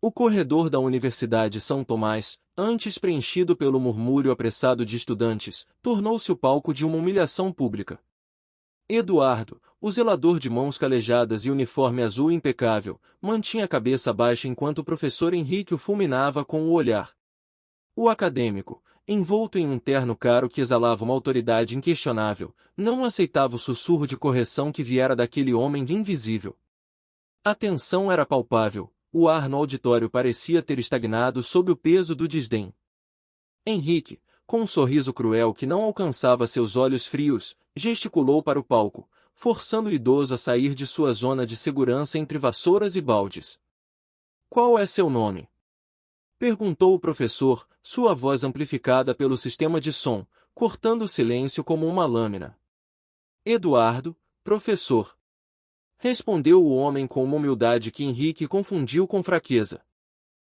O corredor da Universidade São Tomás, antes preenchido pelo murmúrio apressado de estudantes, tornou-se o palco de uma humilhação pública. Eduardo, o zelador de mãos calejadas e uniforme azul impecável, mantinha a cabeça baixa enquanto o professor Henrique o fulminava com o olhar. O acadêmico, envolto em um terno caro que exalava uma autoridade inquestionável, não aceitava o sussurro de correção que viera daquele homem invisível. A tensão era palpável, o ar no auditório parecia ter estagnado sob o peso do desdém. Henrique, com um sorriso cruel que não alcançava seus olhos frios, gesticulou para o palco, forçando o idoso a sair de sua zona de segurança entre vassouras e baldes. "Qual é seu nome?" perguntou o professor, sua voz amplificada pelo sistema de som, cortando o silêncio como uma lâmina. "Eduardo, professor." Respondeu o homem com uma humildade que Henrique confundiu com fraqueza.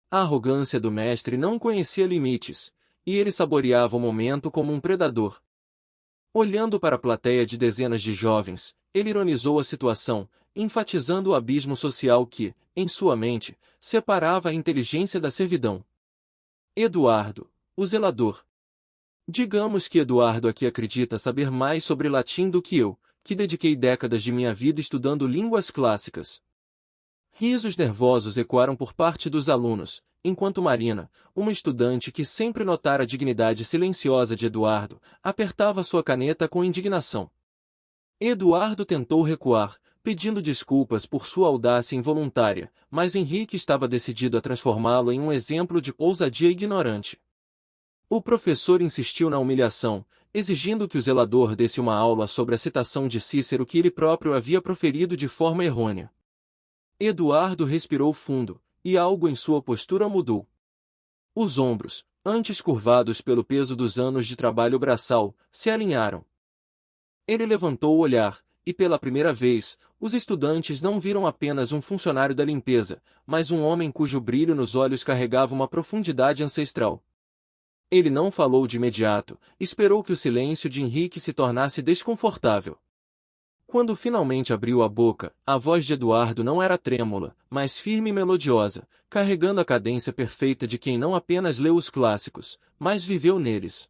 A arrogância do mestre não conhecia limites, e ele saboreava o momento como um predador. Olhando para a plateia de dezenas de jovens, ele ironizou a situação, enfatizando o abismo social que, em sua mente, separava a inteligência da servidão. "Eduardo, o zelador." Digamos que Eduardo aqui acredita saber mais sobre latim do que eu, que dediquei décadas de minha vida estudando línguas clássicas. Risos nervosos ecoaram por parte dos alunos, enquanto Marina, uma estudante que sempre notara a dignidade silenciosa de Eduardo, apertava sua caneta com indignação. Eduardo tentou recuar, pedindo desculpas por sua audácia involuntária, mas Henrique estava decidido a transformá-lo em um exemplo de ousadia ignorante. O professor insistiu na humilhação, exigindo que o zelador desse uma aula sobre a citação de Cícero que ele próprio havia proferido de forma errônea. Eduardo respirou fundo, e algo em sua postura mudou. Os ombros, antes curvados pelo peso dos anos de trabalho braçal, se alinharam. Ele levantou o olhar, e pela primeira vez, os estudantes não viram apenas um funcionário da limpeza, mas um homem cujo brilho nos olhos carregava uma profundidade ancestral. Ele não falou de imediato, esperou que o silêncio de Henrique se tornasse desconfortável. Quando finalmente abriu a boca, a voz de Eduardo não era trêmula, mas firme e melodiosa, carregando a cadência perfeita de quem não apenas leu os clássicos, mas viveu neles.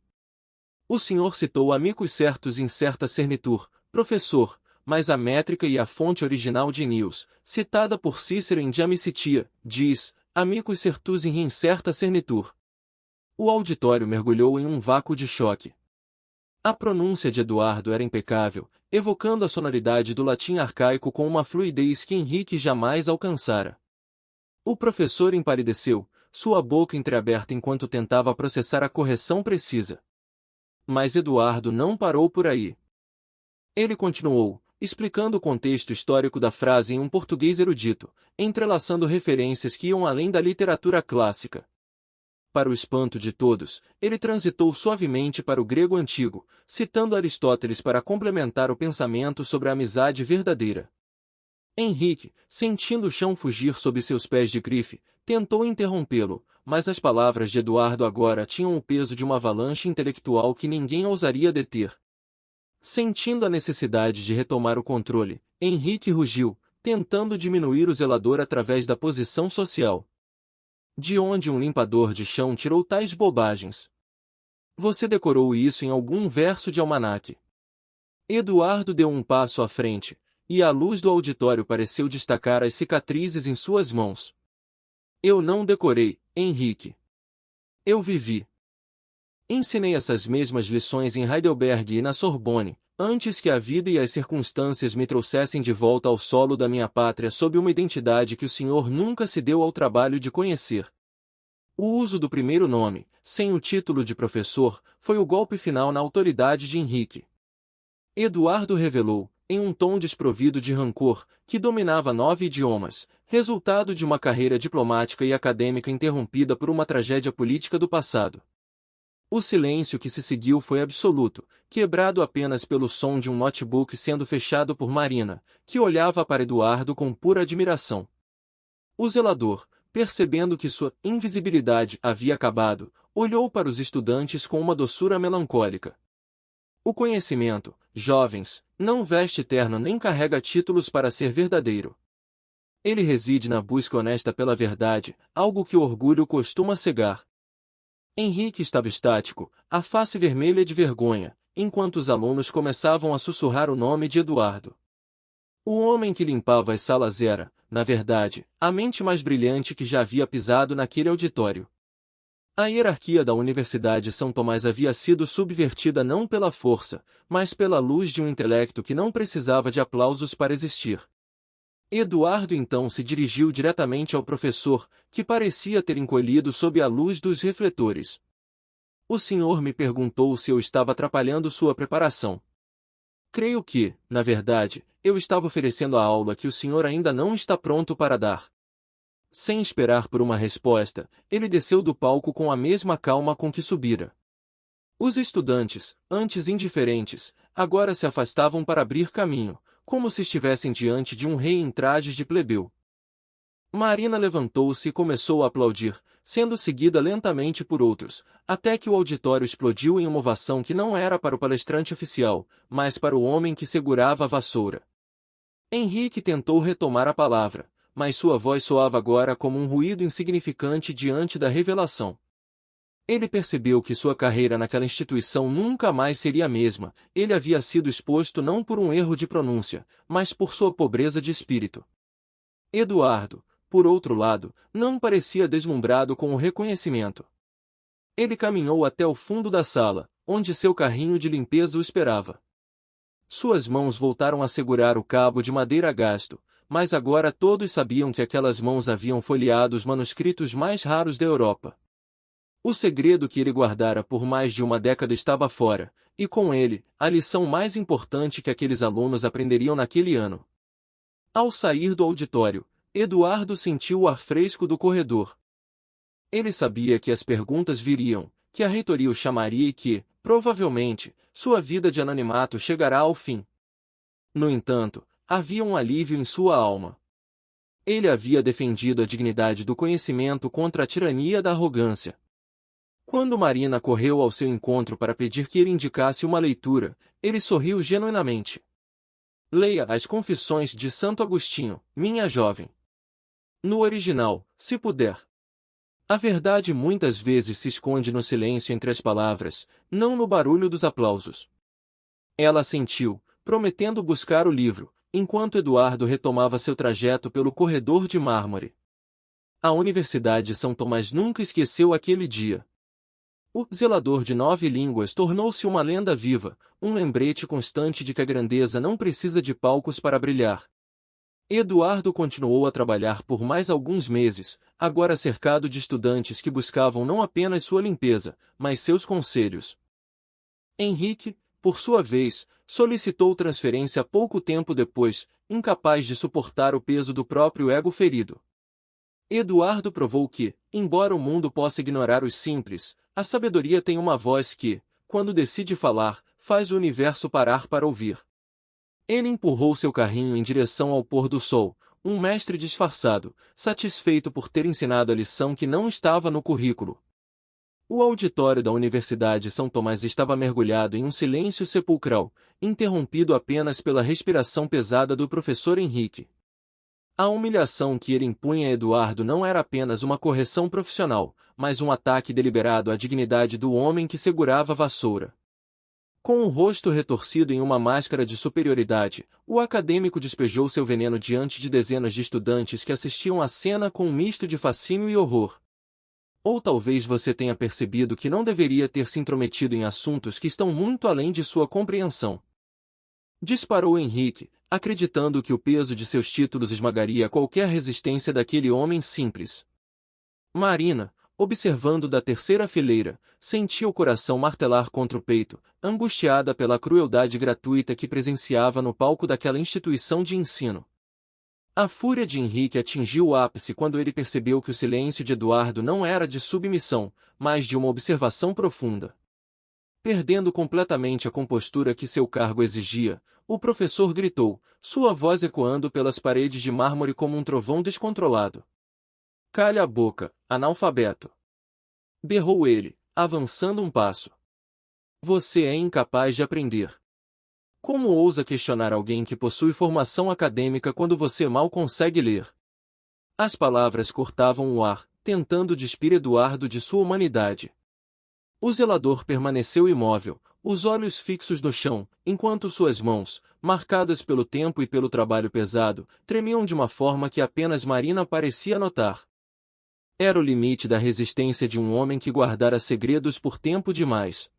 "O senhor citou amicus certus incerta cernitur, professor, mas a métrica e a fonte original de Nius, citada por Cícero em Diamicitia, diz, amicus certus in incerta cernitur." O auditório mergulhou em um vácuo de choque. A pronúncia de Eduardo era impecável, evocando a sonoridade do latim arcaico com uma fluidez que Henrique jamais alcançara. O professor empalideceu, sua boca entreaberta enquanto tentava processar a correção precisa. Mas Eduardo não parou por aí. Ele continuou, explicando o contexto histórico da frase em um português erudito, entrelaçando referências que iam além da literatura clássica. Para o espanto de todos, ele transitou suavemente para o grego antigo, citando Aristóteles para complementar o pensamento sobre a amizade verdadeira. Henrique, sentindo o chão fugir sob seus pés de grife, tentou interrompê-lo, mas as palavras de Eduardo agora tinham o peso de uma avalanche intelectual que ninguém ousaria deter. Sentindo a necessidade de retomar o controle, Henrique rugiu, tentando diminuir o zelador através da posição social. "De onde um limpador de chão tirou tais bobagens? Você decorou isso em algum verso de almanaque?" Eduardo deu um passo à frente, e a luz do auditório pareceu destacar as cicatrizes em suas mãos. "Eu não decorei, Henrique. Eu vivi. Ensinei essas mesmas lições em Heidelberg e na Sorbonne, antes que a vida e as circunstâncias me trouxessem de volta ao solo da minha pátria sob uma identidade que o senhor nunca se deu ao trabalho de conhecer." O uso do primeiro nome, sem o título de professor, foi o golpe final na autoridade de Henrique. Eduardo revelou, em um tom desprovido de rancor, que dominava 9 idiomas, resultado de uma carreira diplomática e acadêmica interrompida por uma tragédia política do passado. O silêncio que se seguiu foi absoluto, quebrado apenas pelo som de um notebook sendo fechado por Marina, que olhava para Eduardo com pura admiração. O zelador, percebendo que sua invisibilidade havia acabado, olhou para os estudantes com uma doçura melancólica. "O conhecimento, jovens, não veste terno nem carrega títulos para ser verdadeiro. Ele reside na busca honesta pela verdade, algo que o orgulho costuma cegar. Henrique estava estático, a face vermelha de vergonha, enquanto os alunos começavam a sussurrar o nome de Eduardo. O homem que limpava as salas era, na verdade, a mente mais brilhante que já havia pisado naquele auditório. A hierarquia da Universidade São Tomás havia sido subvertida não pela força, mas pela luz de um intelecto que não precisava de aplausos para existir. Eduardo então se dirigiu diretamente ao professor, que parecia ter encolhido sob a luz dos refletores. O senhor me perguntou se eu estava atrapalhando sua preparação. Creio que, na verdade, eu estava oferecendo a aula que o senhor ainda não está pronto para dar. Sem esperar por uma resposta, ele desceu do palco com a mesma calma com que subira. Os estudantes, antes indiferentes, agora se afastavam para abrir caminho, como se estivessem diante de um rei em trajes de plebeu. Marina levantou-se e começou a aplaudir, sendo seguida lentamente por outros, até que o auditório explodiu em uma ovação que não era para o palestrante oficial, mas para o homem que segurava a vassoura. Henrique tentou retomar a palavra, mas sua voz soava agora como um ruído insignificante diante da revelação. Ele percebeu que sua carreira naquela instituição nunca mais seria a mesma. Ele havia sido exposto não por um erro de pronúncia, mas por sua pobreza de espírito. Eduardo, por outro lado, não parecia deslumbrado com o reconhecimento. Ele caminhou até o fundo da sala, onde seu carrinho de limpeza o esperava. Suas mãos voltaram a segurar o cabo de madeira gasto, mas agora todos sabiam que aquelas mãos haviam folheado os manuscritos mais raros da Europa. O segredo que ele guardara por mais de uma década estava fora, e com ele, a lição mais importante que aqueles alunos aprenderiam naquele ano. Ao sair do auditório, Eduardo sentiu o ar fresco do corredor. Ele sabia que as perguntas viriam, que a reitoria o chamaria e que, provavelmente, sua vida de anonimato chegará ao fim. No entanto, havia um alívio em sua alma. Ele havia defendido a dignidade do conhecimento contra a tirania da arrogância. Quando Marina correu ao seu encontro para pedir que ele indicasse uma leitura, ele sorriu genuinamente. Leia As Confissões de Santo Agostinho, minha jovem. No original, se puder. A verdade muitas vezes se esconde no silêncio entre as palavras, não no barulho dos aplausos. Ela assentiu, prometendo buscar o livro, enquanto Eduardo retomava seu trajeto pelo corredor de mármore. A Universidade de São Tomás nunca esqueceu aquele dia. O zelador de 9 línguas tornou-se uma lenda viva, um lembrete constante de que a grandeza não precisa de palcos para brilhar. Eduardo continuou a trabalhar por mais alguns meses, agora cercado de estudantes que buscavam não apenas sua limpeza, mas seus conselhos. Henrique, por sua vez, solicitou transferência pouco tempo depois, incapaz de suportar o peso do próprio ego ferido. Eduardo provou que, embora o mundo possa ignorar os simples, a sabedoria tem uma voz que, quando decide falar, faz o universo parar para ouvir. Ele empurrou seu carrinho em direção ao pôr do sol, um mestre disfarçado, satisfeito por ter ensinado a lição que não estava no currículo. O auditório da Universidade São Tomás estava mergulhado em um silêncio sepulcral, interrompido apenas pela respiração pesada do professor Henrique. A humilhação que ele impunha a Eduardo não era apenas uma correção profissional, mas um ataque deliberado à dignidade do homem que segurava a vassoura. Com o rosto retorcido em uma máscara de superioridade, o acadêmico despejou seu veneno diante de dezenas de estudantes que assistiam à cena com um misto de fascínio e horror. Ou talvez você tenha percebido que não deveria ter se intrometido em assuntos que estão muito além de sua compreensão. Disparou Henrique, acreditando que o peso de seus títulos esmagaria qualquer resistência daquele homem simples. Marina, observando da terceira fileira, sentia o coração martelar contra o peito, angustiada pela crueldade gratuita que presenciava no palco daquela instituição de ensino. A fúria de Henrique atingiu o ápice quando ele percebeu que o silêncio de Eduardo não era de submissão, mas de uma observação profunda. Perdendo completamente a compostura que seu cargo exigia, o professor gritou, sua voz ecoando pelas paredes de mármore como um trovão descontrolado. Calha a boca, analfabeto! Berrou ele, avançando um passo. Você é incapaz de aprender. Como ousa questionar alguém que possui formação acadêmica quando você mal consegue ler? As palavras cortavam o ar, tentando despir Eduardo de sua humanidade. O zelador permaneceu imóvel, os olhos fixos no chão, enquanto suas mãos, marcadas pelo tempo e pelo trabalho pesado, tremiam de uma forma que apenas Marina parecia notar. Era o limite da resistência de um homem que guardara segredos por tempo demais.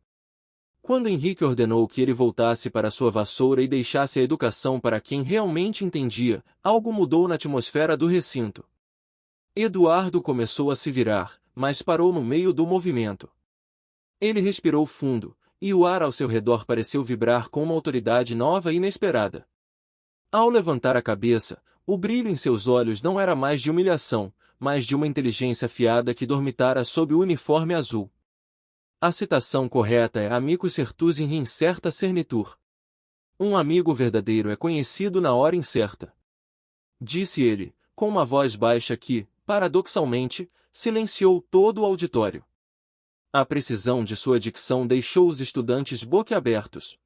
Quando Henrique ordenou que ele voltasse para sua vassoura e deixasse a educação para quem realmente entendia, algo mudou na atmosfera do recinto. Eduardo começou a se virar, mas parou no meio do movimento. Ele respirou fundo, e o ar ao seu redor pareceu vibrar com uma autoridade nova e inesperada. Ao levantar a cabeça, o brilho em seus olhos não era mais de humilhação, mas de uma inteligência afiada que dormitara sob o uniforme azul. A citação correta é amicus certus in incerta cernitur. Um amigo verdadeiro é conhecido na hora incerta. Disse ele, com uma voz baixa que, paradoxalmente, silenciou todo o auditório. A precisão de sua dicção deixou os estudantes boquiabertos.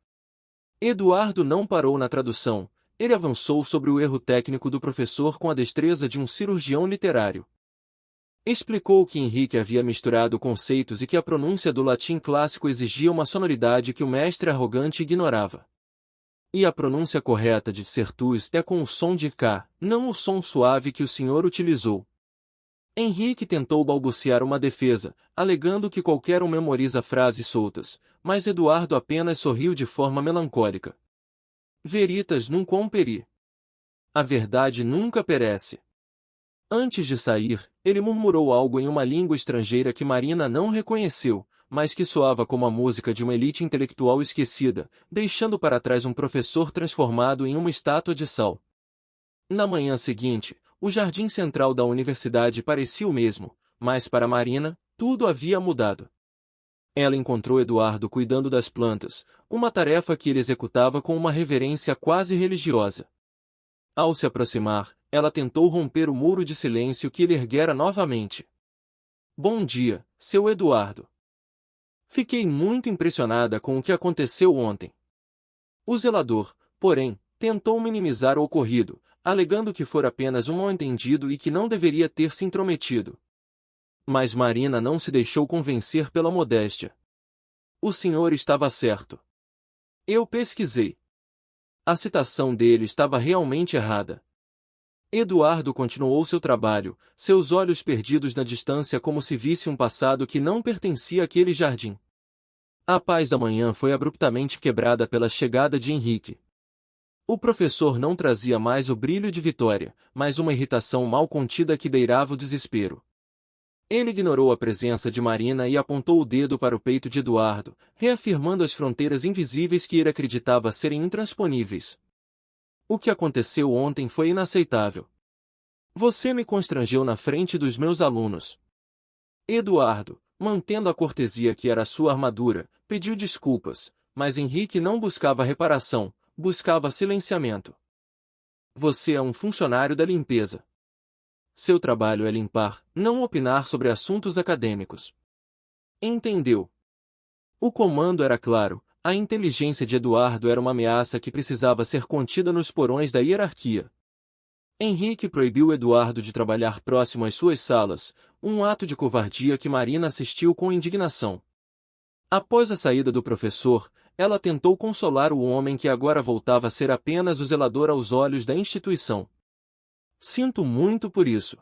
Eduardo não parou na tradução, ele avançou sobre o erro técnico do professor com a destreza de um cirurgião literário. Explicou que Henrique havia misturado conceitos e que a pronúncia do latim clássico exigia uma sonoridade que o mestre arrogante ignorava. E a pronúncia correta de certus é com o som de K, não o som suave que o senhor utilizou. Henrique tentou balbuciar uma defesa, alegando que qualquer um memoriza frases soltas, mas Eduardo apenas sorriu de forma melancólica. Veritas nunquam peri. A verdade nunca perece. Antes de sair, ele murmurou algo em uma língua estrangeira que Marina não reconheceu, mas que soava como a música de uma elite intelectual esquecida, deixando para trás um professor transformado em uma estátua de sal. Na manhã seguinte, o jardim central da universidade parecia o mesmo, mas para Marina, tudo havia mudado. Ela encontrou Eduardo cuidando das plantas, uma tarefa que ele executava com uma reverência quase religiosa. Ao se aproximar, ela tentou romper o muro de silêncio que ele erguera novamente. Bom dia, seu Eduardo. Fiquei muito impressionada com o que aconteceu ontem. O zelador, porém, tentou minimizar o ocorrido, alegando que fora apenas um mal-entendido e que não deveria ter se intrometido. Mas Marina não se deixou convencer pela modéstia. O senhor estava certo. Eu pesquisei. A citação dele estava realmente errada. Eduardo continuou seu trabalho, seus olhos perdidos na distância como se visse um passado que não pertencia àquele jardim. A paz da manhã foi abruptamente quebrada pela chegada de Henrique. O professor não trazia mais o brilho de vitória, mas uma irritação mal contida que beirava o desespero. Ele ignorou a presença de Marina e apontou o dedo para o peito de Eduardo, reafirmando as fronteiras invisíveis que ele acreditava serem intransponíveis. O que aconteceu ontem foi inaceitável. Você me constrangeu na frente dos meus alunos. Eduardo, mantendo a cortesia que era sua armadura, pediu desculpas, mas Henrique não buscava reparação, buscava silenciamento. Você é um funcionário da limpeza. Seu trabalho é limpar, não opinar sobre assuntos acadêmicos. Entendeu? O comando era claro, a inteligência de Eduardo era uma ameaça que precisava ser contida nos porões da hierarquia. Henrique proibiu Eduardo de trabalhar próximo às suas salas, um ato de covardia que Marina assistiu com indignação. Após a saída do professor, ela tentou consolar o homem que agora voltava a ser apenas o zelador aos olhos da instituição. Sinto muito por isso.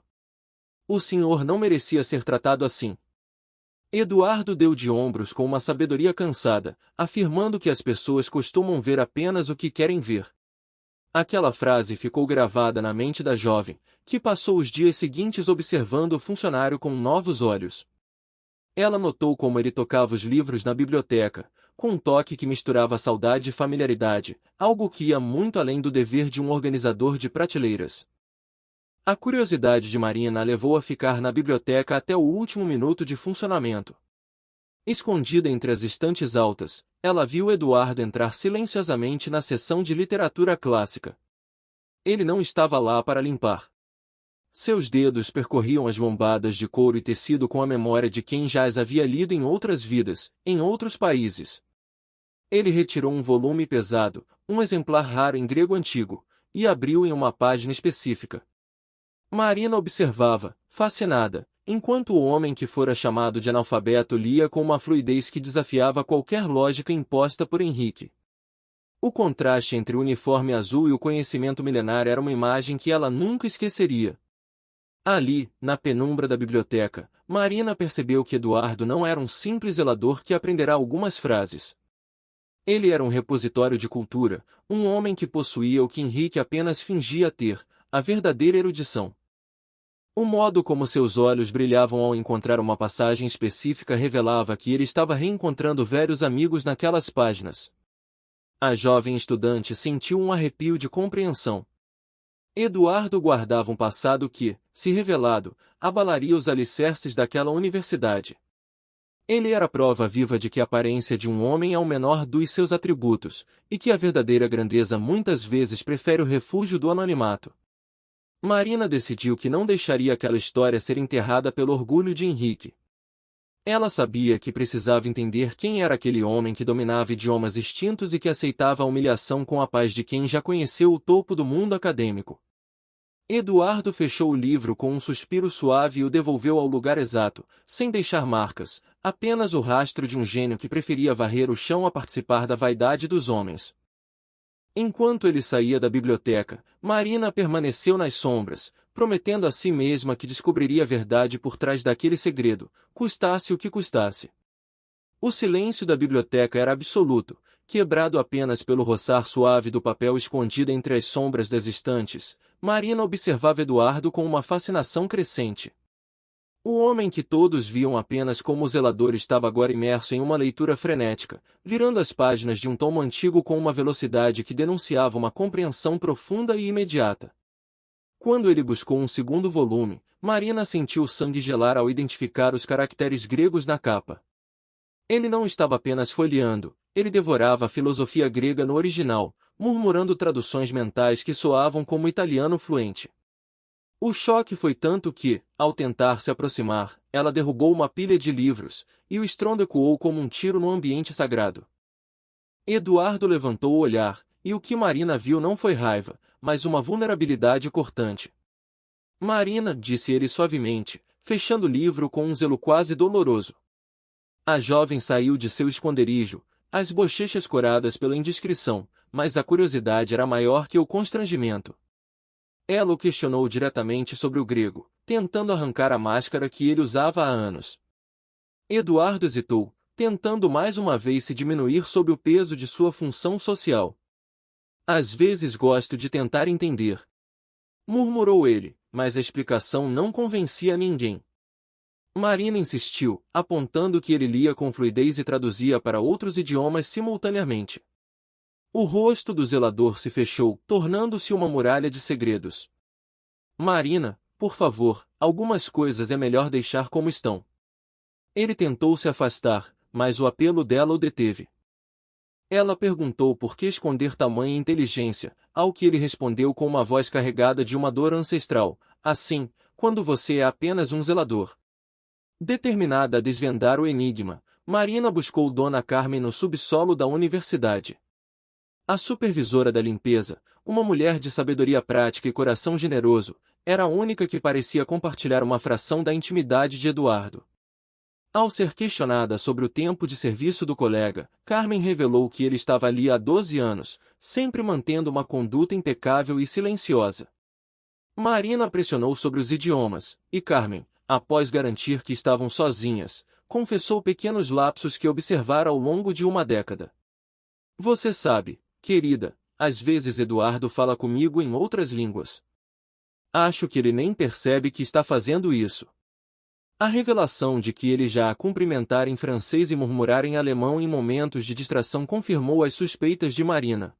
O senhor não merecia ser tratado assim. Eduardo deu de ombros com uma sabedoria cansada, afirmando que as pessoas costumam ver apenas o que querem ver. Aquela frase ficou gravada na mente da jovem, que passou os dias seguintes observando o funcionário com novos olhos. Ela notou como ele tocava os livros na biblioteca, com um toque que misturava saudade e familiaridade, algo que ia muito além do dever de um organizador de prateleiras. A curiosidade de Marina a levou a ficar na biblioteca até o último minuto de funcionamento. Escondida entre as estantes altas, ela viu Eduardo entrar silenciosamente na seção de literatura clássica. Ele não estava lá para limpar. Seus dedos percorriam as lombadas de couro e tecido com a memória de quem já as havia lido em outras vidas, em outros países. Ele retirou um volume pesado, um exemplar raro em grego antigo, e abriu em uma página específica. Marina observava, fascinada, enquanto o homem que fora chamado de analfabeto lia com uma fluidez que desafiava qualquer lógica imposta por Henrique. O contraste entre o uniforme azul e o conhecimento milenar era uma imagem que ela nunca esqueceria. Ali, na penumbra da biblioteca, Marina percebeu que Eduardo não era um simples zelador que aprenderá algumas frases. Ele era um repositório de cultura, um homem que possuía o que Henrique apenas fingia ter, a verdadeira erudição. O modo como seus olhos brilhavam ao encontrar uma passagem específica revelava que ele estava reencontrando velhos amigos naquelas páginas. A jovem estudante sentiu um arrepio de compreensão. Eduardo guardava um passado que, se revelado, abalaria os alicerces daquela universidade. Ele era prova viva de que a aparência de um homem é o menor dos seus atributos, e que a verdadeira grandeza muitas vezes prefere o refúgio do anonimato. Marina decidiu que não deixaria aquela história ser enterrada pelo orgulho de Henrique. Ela sabia que precisava entender quem era aquele homem que dominava idiomas extintos e que aceitava a humilhação com a paz de quem já conheceu o topo do mundo acadêmico. Eduardo fechou o livro com um suspiro suave e o devolveu ao lugar exato, sem deixar marcas, apenas o rastro de um gênio que preferia varrer o chão a participar da vaidade dos homens. Enquanto ele saía da biblioteca, Marina permaneceu nas sombras, prometendo a si mesma que descobriria a verdade por trás daquele segredo, custasse o que custasse. O silêncio da biblioteca era absoluto, quebrado apenas pelo roçar suave do papel escondido entre as sombras das estantes. Marina observava Eduardo com uma fascinação crescente. O homem que todos viam apenas como zelador estava agora imerso em uma leitura frenética, virando as páginas de um tomo antigo com uma velocidade que denunciava uma compreensão profunda e imediata. Quando ele buscou um segundo volume, Marina sentiu o sangue gelar ao identificar os caracteres gregos na capa. Ele não estava apenas folheando, ele devorava a filosofia grega no original, murmurando traduções mentais que soavam como italiano fluente. O choque foi tanto que, ao tentar se aproximar, ela derrubou uma pilha de livros, e o estrondo ecoou como um tiro no ambiente sagrado. Eduardo levantou o olhar, e o que Marina viu não foi raiva, mas uma vulnerabilidade cortante. Marina, disse ele suavemente, fechando o livro com um zelo quase doloroso. A jovem saiu de seu esconderijo, as bochechas coradas pela indiscrição, mas a curiosidade era maior que o constrangimento. Ela o questionou diretamente sobre o grego, tentando arrancar a máscara que ele usava há anos. Eduardo hesitou, tentando mais uma vez se diminuir sob o peso de sua função social. Às vezes gosto de tentar entender, murmurou ele, mas a explicação não convencia ninguém. Marina insistiu, apontando que ele lia com fluidez e traduzia para outros idiomas simultaneamente. O rosto do zelador se fechou, tornando-se uma muralha de segredos. Marina, por favor, algumas coisas é melhor deixar como estão. Ele tentou se afastar, mas o apelo dela o deteve. Ela perguntou por que esconder tamanha inteligência, ao que ele respondeu com uma voz carregada de uma dor ancestral, assim, quando você é apenas um zelador. Determinada a desvendar o enigma, Marina buscou Dona Carmen no subsolo da universidade. A supervisora da limpeza, uma mulher de sabedoria prática e coração generoso, era a única que parecia compartilhar uma fração da intimidade de Eduardo. Ao ser questionada sobre o tempo de serviço do colega, Carmen revelou que ele estava ali há 12 anos, sempre mantendo uma conduta impecável e silenciosa. Marina pressionou sobre os idiomas, e Carmen, após garantir que estavam sozinhas, confessou pequenos lapsos que observara ao longo de uma década. Você sabe, querida, às vezes Eduardo fala comigo em outras línguas. Acho que ele nem percebe que está fazendo isso. A revelação de que ele já a cumprimentara em francês e murmurar em alemão em momentos de distração confirmou as suspeitas de Marina.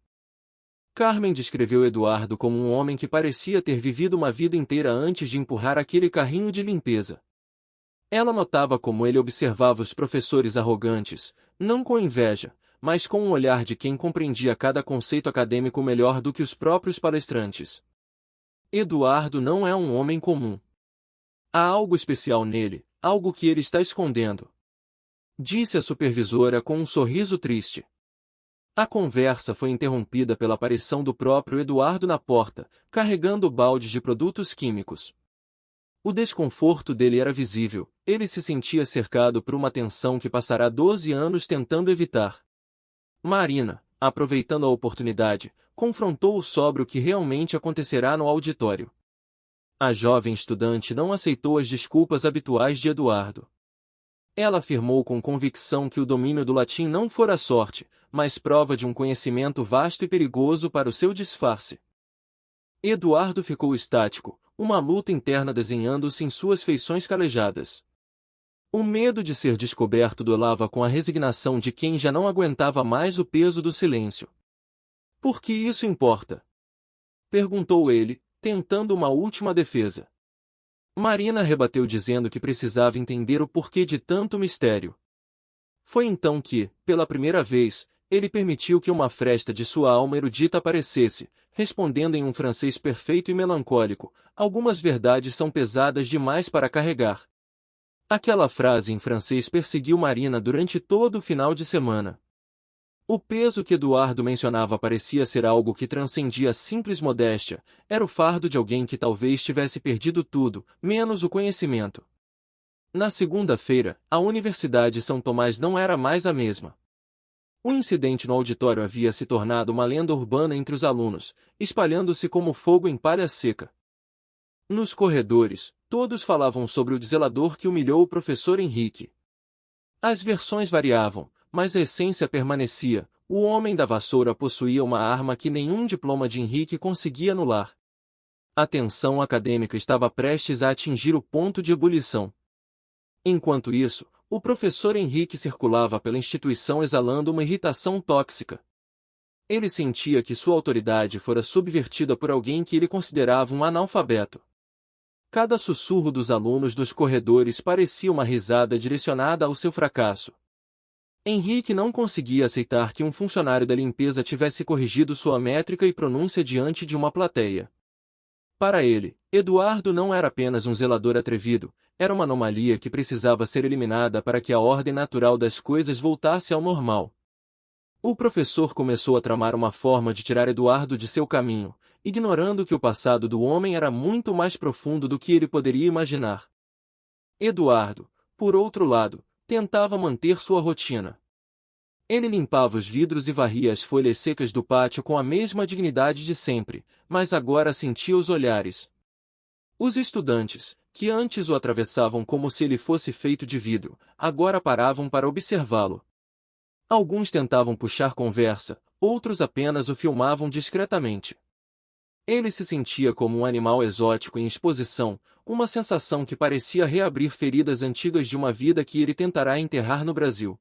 Carmen descreveu Eduardo como um homem que parecia ter vivido uma vida inteira antes de empurrar aquele carrinho de limpeza. Ela notava como ele observava os professores arrogantes, não com inveja, mas com um olhar de quem compreendia cada conceito acadêmico melhor do que os próprios palestrantes. Eduardo não é um homem comum. Há algo especial nele, algo que ele está escondendo. Disse a supervisora com um sorriso triste. A conversa foi interrompida pela aparição do próprio Eduardo na porta, carregando baldes de produtos químicos. O desconforto dele era visível, ele se sentia cercado por uma tensão que passará 12 anos tentando evitar. Marina, aproveitando a oportunidade, confrontou-o sobre o que realmente acontecerá no auditório. A jovem estudante não aceitou as desculpas habituais de Eduardo. Ela afirmou com convicção que o domínio do latim não fora sorte, mas prova de um conhecimento vasto e perigoso para o seu disfarce. Eduardo ficou estático, uma luta interna desenhando-se em suas feições calejadas. O medo de ser descoberto duelava com a resignação de quem já não aguentava mais o peso do silêncio. "Por que isso importa?" perguntou ele, tentando uma última defesa. Marina rebateu dizendo que precisava entender o porquê de tanto mistério. Foi então que, pela primeira vez, ele permitiu que uma fresta de sua alma erudita aparecesse, respondendo em um francês perfeito e melancólico: "Algumas verdades são pesadas demais para carregar." Aquela frase em francês perseguiu Marina durante todo o final de semana. O peso que Eduardo mencionava parecia ser algo que transcendia a simples modéstia, era o fardo de alguém que talvez tivesse perdido tudo, menos o conhecimento. Na segunda-feira, a Universidade São Tomás não era mais a mesma. O incidente no auditório havia se tornado uma lenda urbana entre os alunos, espalhando-se como fogo em palha seca. Nos corredores, todos falavam sobre o zelador que humilhou o professor Henrique. As versões variavam, mas a essência permanecia: o homem da vassoura possuía uma arma que nenhum diploma de Henrique conseguia anular. A tensão acadêmica estava prestes a atingir o ponto de ebulição. Enquanto isso, o professor Henrique circulava pela instituição exalando uma irritação tóxica. Ele sentia que sua autoridade fora subvertida por alguém que ele considerava um analfabeto. Cada sussurro dos alunos dos corredores parecia uma risada direcionada ao seu fracasso. Henrique não conseguia aceitar que um funcionário da limpeza tivesse corrigido sua métrica e pronúncia diante de uma plateia. Para ele, Eduardo não era apenas um zelador atrevido, era uma anomalia que precisava ser eliminada para que a ordem natural das coisas voltasse ao normal. O professor começou a tramar uma forma de tirar Eduardo de seu caminho, ignorando que o passado do homem era muito mais profundo do que ele poderia imaginar. Eduardo, por outro lado, tentava manter sua rotina. Ele limpava os vidros e varria as folhas secas do pátio com a mesma dignidade de sempre, mas agora sentia os olhares. Os estudantes, que antes o atravessavam como se ele fosse feito de vidro, agora paravam para observá-lo. Alguns tentavam puxar conversa, outros apenas o filmavam discretamente. Ele se sentia como um animal exótico em exposição, uma sensação que parecia reabrir feridas antigas de uma vida que ele tentará enterrar no Brasil.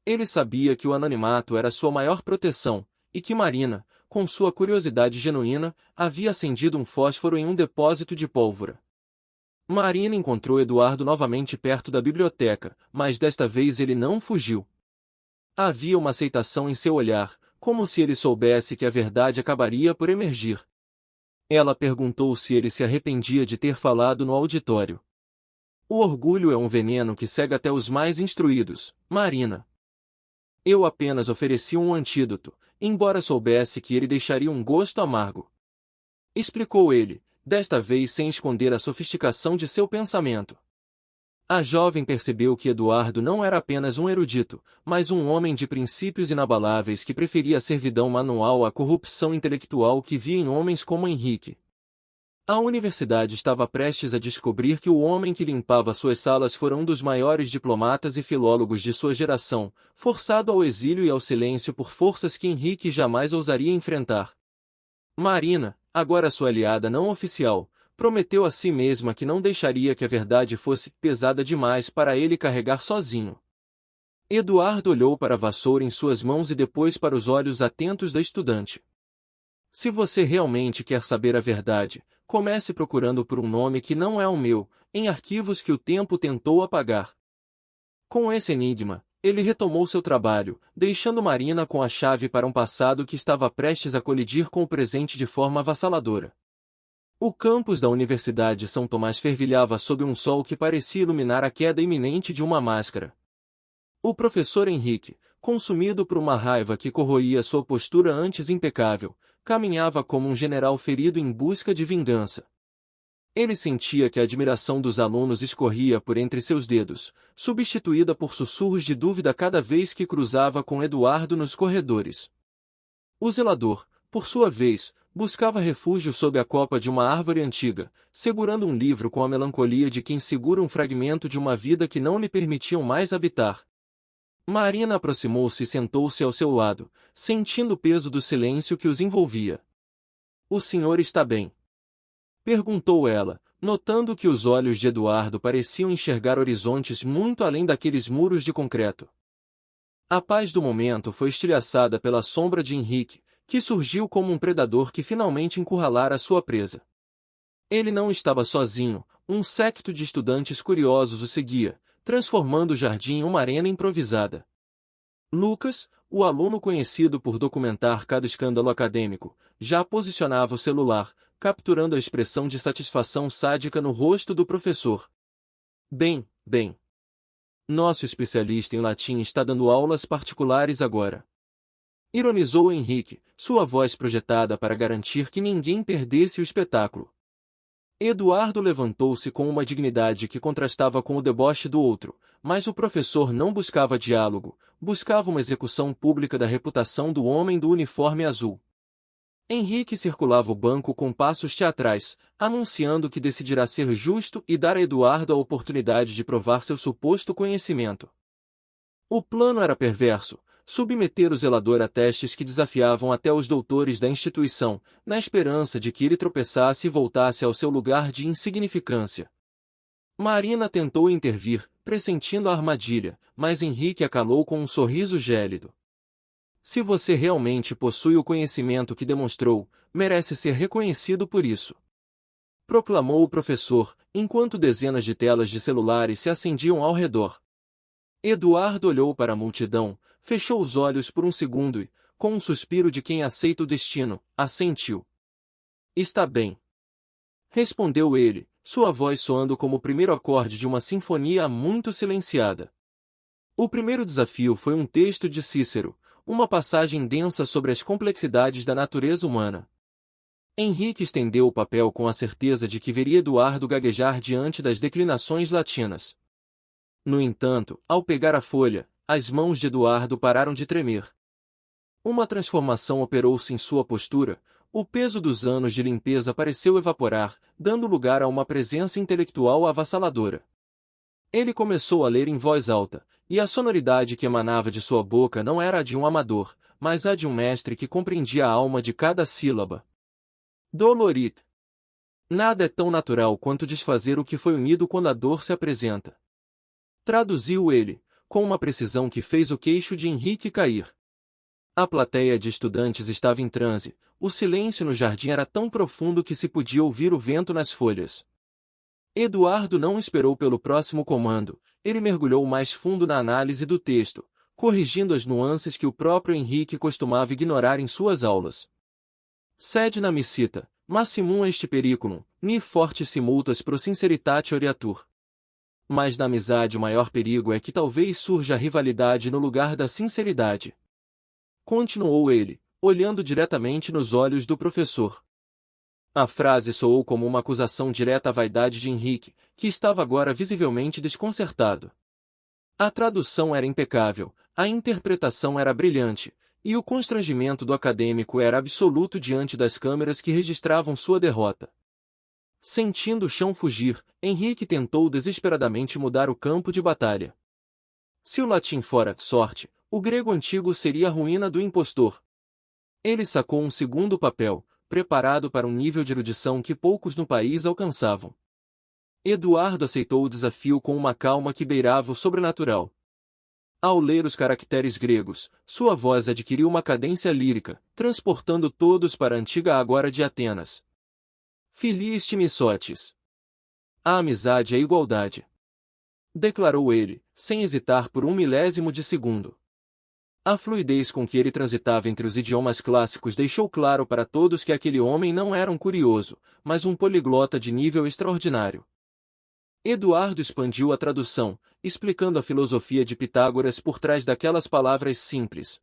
Ele sabia que o anonimato era sua maior proteção, e que Marina, com sua curiosidade genuína, havia acendido um fósforo em um depósito de pólvora. Marina encontrou Eduardo novamente perto da biblioteca, mas desta vez ele não fugiu. Havia uma aceitação em seu olhar, como se ele soubesse que a verdade acabaria por emergir. Ela perguntou se ele se arrependia de ter falado no auditório. "O orgulho é um veneno que cega até os mais instruídos, Marina. Eu apenas ofereci um antídoto, embora soubesse que ele deixaria um gosto amargo." Explicou ele, desta vez sem esconder a sofisticação de seu pensamento. A jovem percebeu que Eduardo não era apenas um erudito, mas um homem de princípios inabaláveis que preferia a servidão manual à corrupção intelectual que via em homens como Henrique. A universidade estava prestes a descobrir que o homem que limpava suas salas fora um dos maiores diplomatas e filólogos de sua geração, forçado ao exílio e ao silêncio por forças que Henrique jamais ousaria enfrentar. Marina, agora sua aliada não oficial, prometeu a si mesma que não deixaria que a verdade fosse pesada demais para ele carregar sozinho. Eduardo olhou para a vassoura em suas mãos e depois para os olhos atentos da estudante. "Se você realmente quer saber a verdade, comece procurando por um nome que não é o meu, em arquivos que o tempo tentou apagar." Com esse enigma, ele retomou seu trabalho, deixando Marina com a chave para um passado que estava prestes a colidir com o presente de forma avassaladora. O campus da Universidade São Tomás fervilhava sob um sol que parecia iluminar a queda iminente de uma máscara. O professor Henrique, consumido por uma raiva que corroía sua postura antes impecável, caminhava como um general ferido em busca de vingança. Ele sentia que a admiração dos alunos escorria por entre seus dedos, substituída por sussurros de dúvida cada vez que cruzava com Eduardo nos corredores. O zelador, por sua vez, buscava refúgio sob a copa de uma árvore antiga, segurando um livro com a melancolia de quem segura um fragmento de uma vida que não lhe permitiam mais habitar. Marina aproximou-se e sentou-se ao seu lado, sentindo o peso do silêncio que os envolvia. "O senhor está bem?" perguntou ela, notando que os olhos de Eduardo pareciam enxergar horizontes muito além daqueles muros de concreto. A paz do momento foi estilhaçada pela sombra de Henrique, que surgiu como um predador que finalmente encurralara sua presa. Ele não estava sozinho, um séquito de estudantes curiosos o seguia, transformando o jardim em uma arena improvisada. Lucas, o aluno conhecido por documentar cada escândalo acadêmico, já posicionava o celular, capturando a expressão de satisfação sádica no rosto do professor. Bem. Nosso especialista em latim está dando aulas particulares agora. Ironizou Henrique, sua voz projetada para garantir que ninguém perdesse o espetáculo. Eduardo levantou-se com uma dignidade que contrastava com o deboche do outro, mas o professor não buscava diálogo, buscava uma execução pública da reputação do homem do uniforme azul. Henrique circulava o banco com passos teatrais, anunciando que decidirá ser justo e dar a Eduardo a oportunidade de provar seu suposto conhecimento. O plano era perverso, submeter o zelador a testes que desafiavam até os doutores da instituição, na esperança de que ele tropeçasse e voltasse ao seu lugar de insignificância. Marina tentou intervir, pressentindo a armadilha, mas Henrique a calou com um sorriso gélido. Se você realmente possui o conhecimento que demonstrou, merece ser reconhecido por isso. Proclamou o professor, enquanto dezenas de telas de celulares se acendiam ao redor. Eduardo olhou para a multidão, fechou os olhos por um segundo e, com um suspiro de quem aceita o destino, assentiu. Está bem. Respondeu ele, sua voz soando como o primeiro acorde de uma sinfonia há muito silenciada. O primeiro desafio foi um texto de Cícero, uma passagem densa sobre as complexidades da natureza humana. Henrique estendeu o papel com a certeza de que veria Eduardo gaguejar diante das declinações latinas. No entanto, ao pegar a folha, as mãos de Eduardo pararam de tremer. Uma transformação operou-se em sua postura, o peso dos anos de limpeza pareceu evaporar, dando lugar a uma presença intelectual avassaladora. Ele começou a ler em voz alta, e a sonoridade que emanava de sua boca não era a de um amador, mas a de um mestre que compreendia a alma de cada sílaba. Dolorit. Nada é tão natural quanto desfazer o que foi unido quando a dor se apresenta. Traduziu ele, com uma precisão que fez o queixo de Henrique cair. A plateia de estudantes estava em transe, o silêncio no jardim era tão profundo que se podia ouvir o vento nas folhas. Eduardo não esperou pelo próximo comando, ele mergulhou mais fundo na análise do texto, corrigindo as nuances que o próprio Henrique costumava ignorar em suas aulas. Sed namicita, massimum est periculum, mi fortis multas pro sinceritate oriatur. Mas na amizade o maior perigo é que talvez surja a rivalidade no lugar da sinceridade. Continuou ele, olhando diretamente nos olhos do professor. A frase soou como uma acusação direta à vaidade de Henrique, que estava agora visivelmente desconcertado. A tradução era impecável, a interpretação era brilhante, e o constrangimento do acadêmico era absoluto diante das câmeras que registravam sua derrota. Sentindo o chão fugir, Henrique tentou desesperadamente mudar o campo de batalha. Se o latim fora sorte, o grego antigo seria a ruína do impostor. Ele sacou um segundo papel, preparado para um nível de erudição que poucos no país alcançavam. Eduardo aceitou o desafio com uma calma que beirava o sobrenatural. Ao ler os caracteres gregos, sua voz adquiriu uma cadência lírica, transportando todos para a antiga agora de Atenas. Filiis Timisotes. A amizade é igualdade. Declarou ele, sem hesitar por um milésimo de segundo. A fluidez com que ele transitava entre os idiomas clássicos deixou claro para todos que aquele homem não era um curioso, mas um poliglota de nível extraordinário. Eduardo expandiu a tradução, explicando a filosofia de Pitágoras por trás daquelas palavras simples.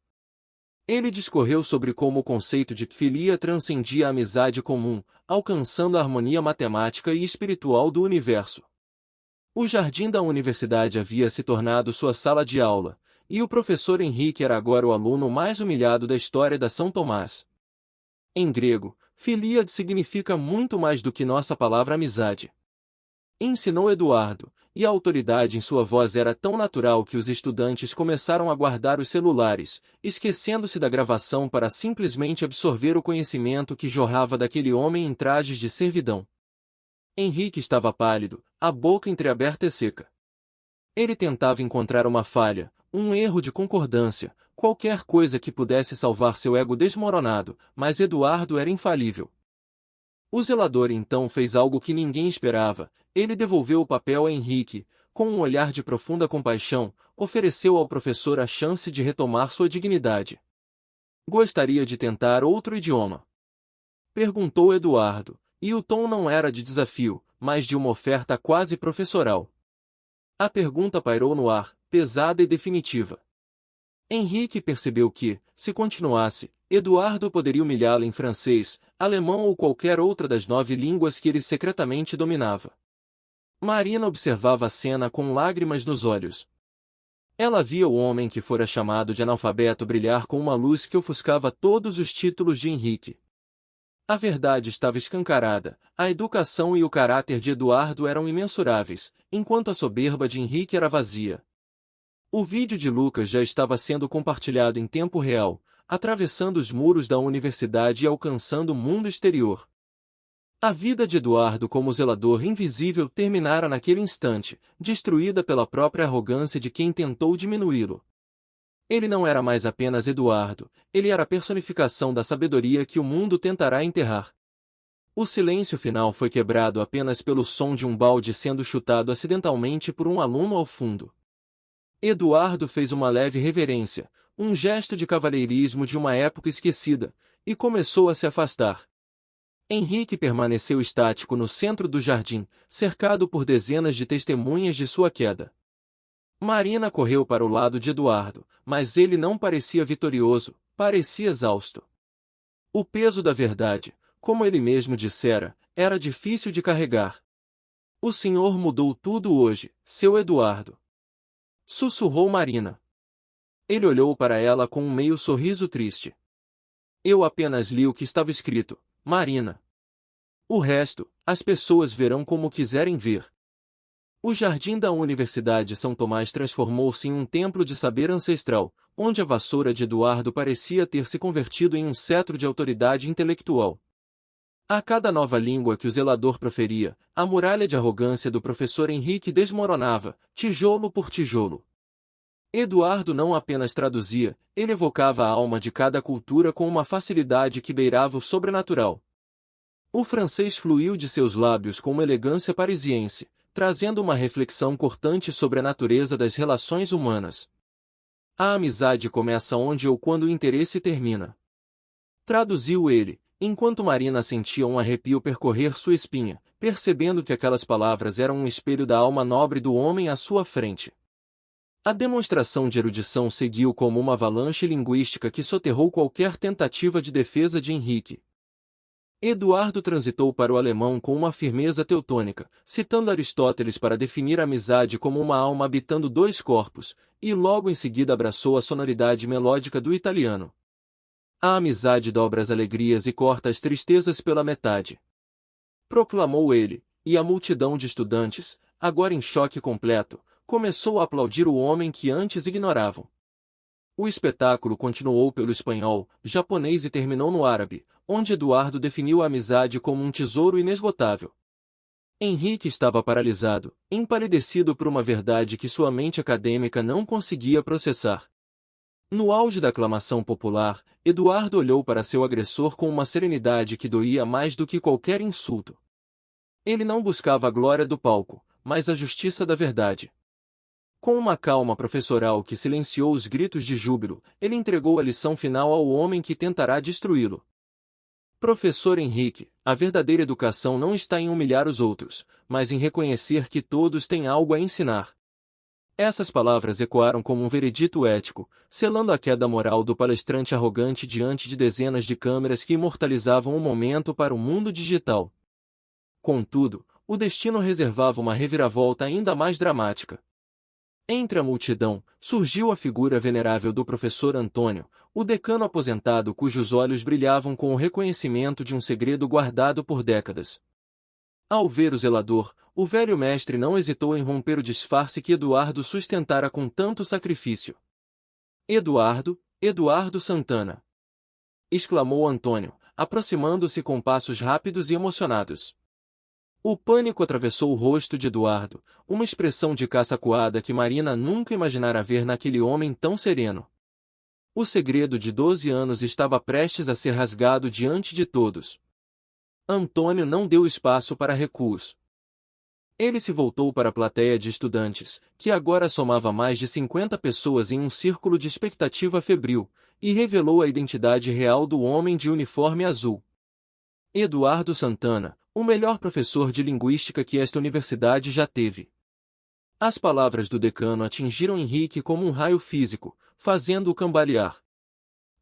Ele discorreu sobre como o conceito de filia transcendia a amizade comum, alcançando a harmonia matemática e espiritual do universo. O jardim da universidade havia se tornado sua sala de aula, e o professor Henrique era agora o aluno mais humilhado da história da São Tomás. Em grego, filia significa muito mais do que nossa palavra amizade. Ensinou Eduardo, e a autoridade em sua voz era tão natural que os estudantes começaram a guardar os celulares, esquecendo-se da gravação para simplesmente absorver o conhecimento que jorrava daquele homem em trajes de servidão. Henrique estava pálido, a boca entreaberta e seca. Ele tentava encontrar uma falha, um erro de concordância, qualquer coisa que pudesse salvar seu ego desmoronado, mas Eduardo era infalível. O zelador então fez algo que ninguém esperava. Ele devolveu o papel a Henrique, com um olhar de profunda compaixão, ofereceu ao professor a chance de retomar sua dignidade. Gostaria de tentar outro idioma? Perguntou Eduardo, e o tom não era de desafio, mas de uma oferta quase professoral. A pergunta pairou no ar, pesada e definitiva. Henrique percebeu que, se continuasse, Eduardo poderia humilhá-lo em francês, alemão ou qualquer outra das 9 línguas que ele secretamente dominava. Marina observava a cena com lágrimas nos olhos. Ela via o homem que fora chamado de analfabeto brilhar com uma luz que ofuscava todos os títulos de Henrique. A verdade estava escancarada, a educação e o caráter de Eduardo eram imensuráveis, enquanto a soberba de Henrique era vazia. O vídeo de Lucas já estava sendo compartilhado em tempo real, atravessando os muros da universidade e alcançando o mundo exterior. A vida de Eduardo como zelador invisível terminara naquele instante, destruída pela própria arrogância de quem tentou diminuí-lo. Ele não era mais apenas Eduardo, ele era a personificação da sabedoria que o mundo tentará enterrar. O silêncio final foi quebrado apenas pelo som de um balde sendo chutado acidentalmente por um aluno ao fundo. Eduardo fez uma leve reverência, um gesto de cavalheirismo de uma época esquecida, e começou a se afastar. Henrique permaneceu estático no centro do jardim, cercado por dezenas de testemunhas de sua queda. Marina correu para o lado de Eduardo, mas ele não parecia vitorioso, parecia exausto. O peso da verdade, como ele mesmo dissera, era difícil de carregar. O senhor mudou tudo hoje, seu Eduardo. Sussurrou Marina. Ele olhou para ela com um meio sorriso triste. Eu apenas li o que estava escrito, Marina. O resto, as pessoas verão como quiserem ver. O jardim da Universidade São Tomás transformou-se em um templo de saber ancestral, onde a vassoura de Eduardo parecia ter se convertido em um cetro de autoridade intelectual. A cada nova língua que o zelador proferia, a muralha de arrogância do professor Henrique desmoronava, tijolo por tijolo. Eduardo não apenas traduzia, ele evocava a alma de cada cultura com uma facilidade que beirava o sobrenatural. O francês fluiu de seus lábios com uma elegância parisiense, trazendo uma reflexão cortante sobre a natureza das relações humanas. A amizade começa onde ou quando o interesse termina. Traduziu ele, enquanto Marina sentia um arrepio percorrer sua espinha, percebendo que aquelas palavras eram um espelho da alma nobre do homem à sua frente. A demonstração de erudição seguiu como uma avalanche linguística que soterrou qualquer tentativa de defesa de Henrique. Eduardo transitou para o alemão com uma firmeza teutônica, citando Aristóteles para definir a amizade como uma alma habitando 2 corpos, e logo em seguida abraçou a sonoridade melódica do italiano. A amizade dobra as alegrias e corta as tristezas pela metade. Proclamou ele, e a multidão de estudantes, agora em choque completo, começou a aplaudir o homem que antes ignoravam. O espetáculo continuou pelo espanhol, japonês e terminou no árabe, onde Eduardo definiu a amizade como um tesouro inesgotável. Henrique estava paralisado, empalidecido por uma verdade que sua mente acadêmica não conseguia processar. No auge da aclamação popular, Eduardo olhou para seu agressor com uma serenidade que doía mais do que qualquer insulto. Ele não buscava a glória do palco, mas a justiça da verdade. Com uma calma professoral que silenciou os gritos de júbilo, ele entregou a lição final ao homem que tentará destruí-lo. Professor Henrique, a verdadeira educação não está em humilhar os outros, mas em reconhecer que todos têm algo a ensinar. Essas palavras ecoaram como um veredito ético, selando a queda moral do palestrante arrogante diante de dezenas de câmeras que imortalizavam o momento para o mundo digital. Contudo, o destino reservava uma reviravolta ainda mais dramática. Entre a multidão, surgiu a figura venerável do professor Antônio, o decano aposentado cujos olhos brilhavam com o reconhecimento de um segredo guardado por décadas. Ao ver o zelador, o velho mestre não hesitou em romper o disfarce que Eduardo sustentara com tanto sacrifício. Eduardo, Eduardo Santana! Exclamou Antônio, aproximando-se com passos rápidos e emocionados. O pânico atravessou o rosto de Eduardo, uma expressão de caça coada que Marina nunca imaginara ver naquele homem tão sereno. O segredo de 12 anos estava prestes a ser rasgado diante de todos. Antônio não deu espaço para recuos. Ele se voltou para a plateia de estudantes, que agora somava mais de 50 pessoas em um círculo de expectativa febril, e revelou a identidade real do homem de uniforme azul. Eduardo Santana, o melhor professor de linguística que esta universidade já teve. As palavras do decano atingiram Henrique como um raio físico, fazendo-o cambalear.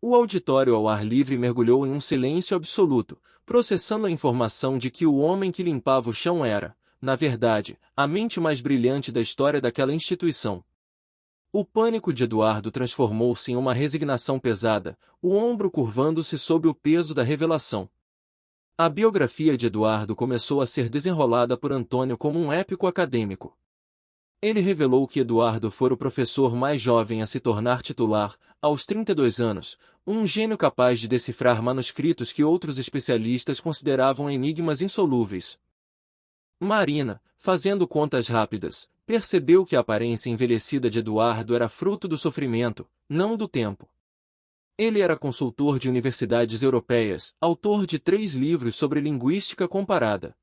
O auditório ao ar livre mergulhou em um silêncio absoluto, processando a informação de que o homem que limpava o chão era, na verdade, a mente mais brilhante da história daquela instituição. O pânico de Eduardo transformou-se em uma resignação pesada, o ombro curvando-se sob o peso da revelação. A biografia de Eduardo começou a ser desenrolada por Antônio como um épico acadêmico. Ele revelou que Eduardo fora o professor mais jovem a se tornar titular, aos 32 anos, um gênio capaz de decifrar manuscritos que outros especialistas consideravam enigmas insolúveis. Marina, fazendo contas rápidas, percebeu que a aparência envelhecida de Eduardo era fruto do sofrimento, não do tempo. Ele era consultor de universidades europeias, autor de 3 livros sobre linguística comparada.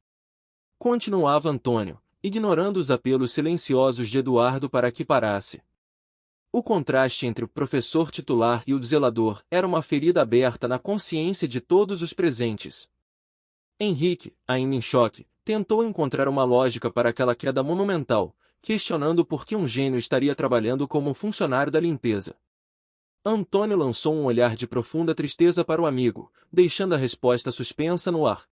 Continuava Antônio, ignorando os apelos silenciosos de Eduardo para que parasse. O contraste entre o professor titular e o zelador era uma ferida aberta na consciência de todos os presentes. Henrique, ainda em choque, tentou encontrar uma lógica para aquela queda monumental, questionando por que um gênio estaria trabalhando como um funcionário da limpeza. Antônio lançou um olhar de profunda tristeza para o amigo, deixando a resposta suspensa no ar.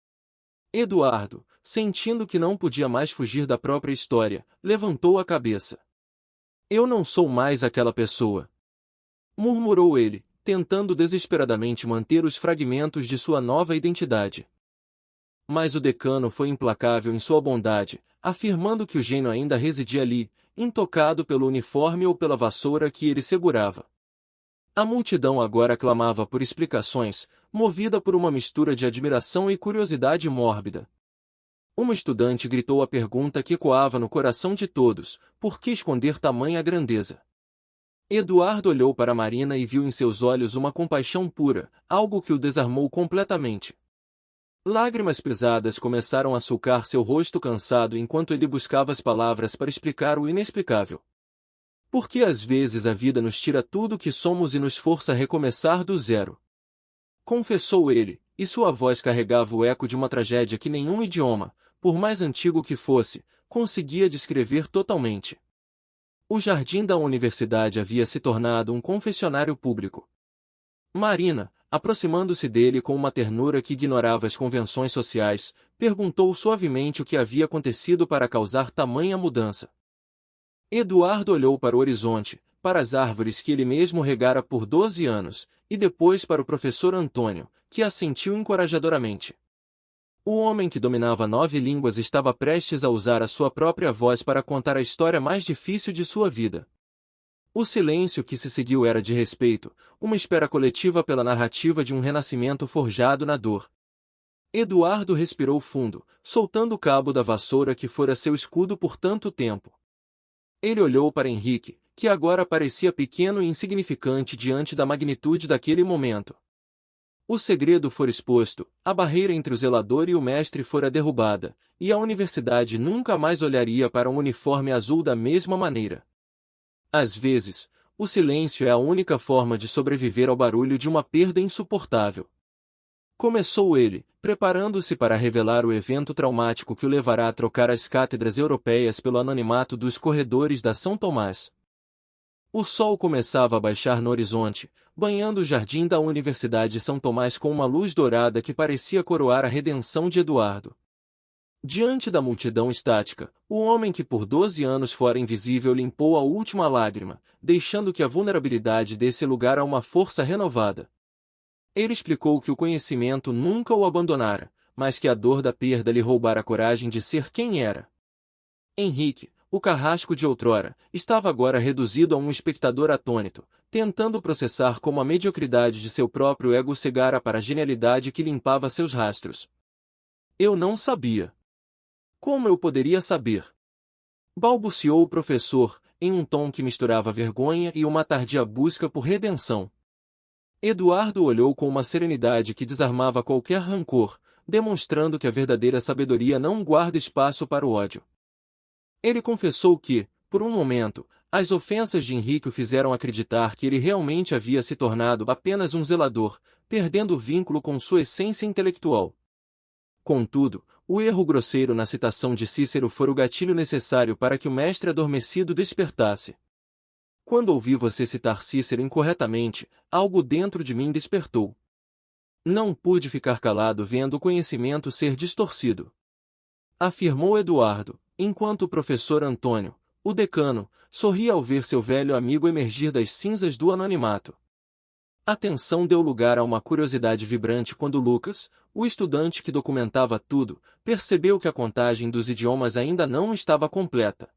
Eduardo, sentindo que não podia mais fugir da própria história, levantou a cabeça. Eu não sou mais aquela pessoa, murmurou ele, tentando desesperadamente manter os fragmentos de sua nova identidade. Mas o decano foi implacável em sua bondade, afirmando que o gênio ainda residia ali, intocado pelo uniforme ou pela vassoura que ele segurava. A multidão agora clamava por explicações, movida por uma mistura de admiração e curiosidade mórbida. Uma estudante gritou a pergunta que ecoava no coração de todos: por que esconder tamanha grandeza? Eduardo olhou para Marina e viu em seus olhos uma compaixão pura, algo que o desarmou completamente. Lágrimas pesadas começaram a sulcar seu rosto cansado enquanto ele buscava as palavras para explicar o inexplicável. Porque às vezes a vida nos tira tudo o que somos e nos força a recomeçar do zero. Confessou ele, e sua voz carregava o eco de uma tragédia que nenhum idioma, por mais antigo que fosse, conseguia descrever totalmente. O jardim da universidade havia se tornado um confessionário público. Marina, aproximando-se dele com uma ternura que ignorava as convenções sociais, perguntou suavemente o que havia acontecido para causar tamanha mudança. Eduardo olhou para o horizonte, para as árvores que ele mesmo regara por 12 anos, e depois para o professor Antônio, que assentiu encorajadoramente. O homem que dominava 9 línguas estava prestes a usar a sua própria voz para contar a história mais difícil de sua vida. O silêncio que se seguiu era de respeito, uma espera coletiva pela narrativa de um renascimento forjado na dor. Eduardo respirou fundo, soltando o cabo da vassoura que fora seu escudo por tanto tempo. Ele olhou para Henrique, que agora parecia pequeno e insignificante diante da magnitude daquele momento. O segredo fora exposto, a barreira entre o zelador e o mestre fora derrubada, e a universidade nunca mais olharia para um uniforme azul da mesma maneira. Às vezes, o silêncio é a única forma de sobreviver ao barulho de uma perda insuportável. Começou ele, preparando-se para revelar o evento traumático que o levará a trocar as cátedras europeias pelo anonimato dos corredores da São Tomás. O sol começava a baixar no horizonte, banhando o jardim da Universidade de São Tomás com uma luz dourada que parecia coroar a redenção de Eduardo. Diante da multidão estática, o homem que por 12 anos fora invisível limpou a última lágrima, deixando que a vulnerabilidade desse lugar a uma força renovada. Ele explicou que o conhecimento nunca o abandonara, mas que a dor da perda lhe roubara a coragem de ser quem era. Henrique, o carrasco de outrora, estava agora reduzido a um espectador atônito, tentando processar como a mediocridade de seu próprio ego cegara para a genialidade que limpava seus rastros. Eu não sabia. Como eu poderia saber? Balbuciou o professor, em um tom que misturava vergonha e uma tardia busca por redenção. Eduardo olhou com uma serenidade que desarmava qualquer rancor, demonstrando que a verdadeira sabedoria não guarda espaço para o ódio. Ele confessou que, por um momento, as ofensas de Henrique o fizeram acreditar que ele realmente havia se tornado apenas um zelador, perdendo o vínculo com sua essência intelectual. Contudo, o erro grosseiro na citação de Cícero foi o gatilho necessário para que o mestre adormecido despertasse. Quando ouvi você citar Cícero incorretamente, algo dentro de mim despertou. Não pude ficar calado vendo o conhecimento ser distorcido. Afirmou Eduardo, enquanto o professor Antônio, o decano, sorria ao ver seu velho amigo emergir das cinzas do anonimato. A tensão deu lugar a uma curiosidade vibrante quando Lucas, o estudante que documentava tudo, percebeu que a contagem dos idiomas ainda não estava completa.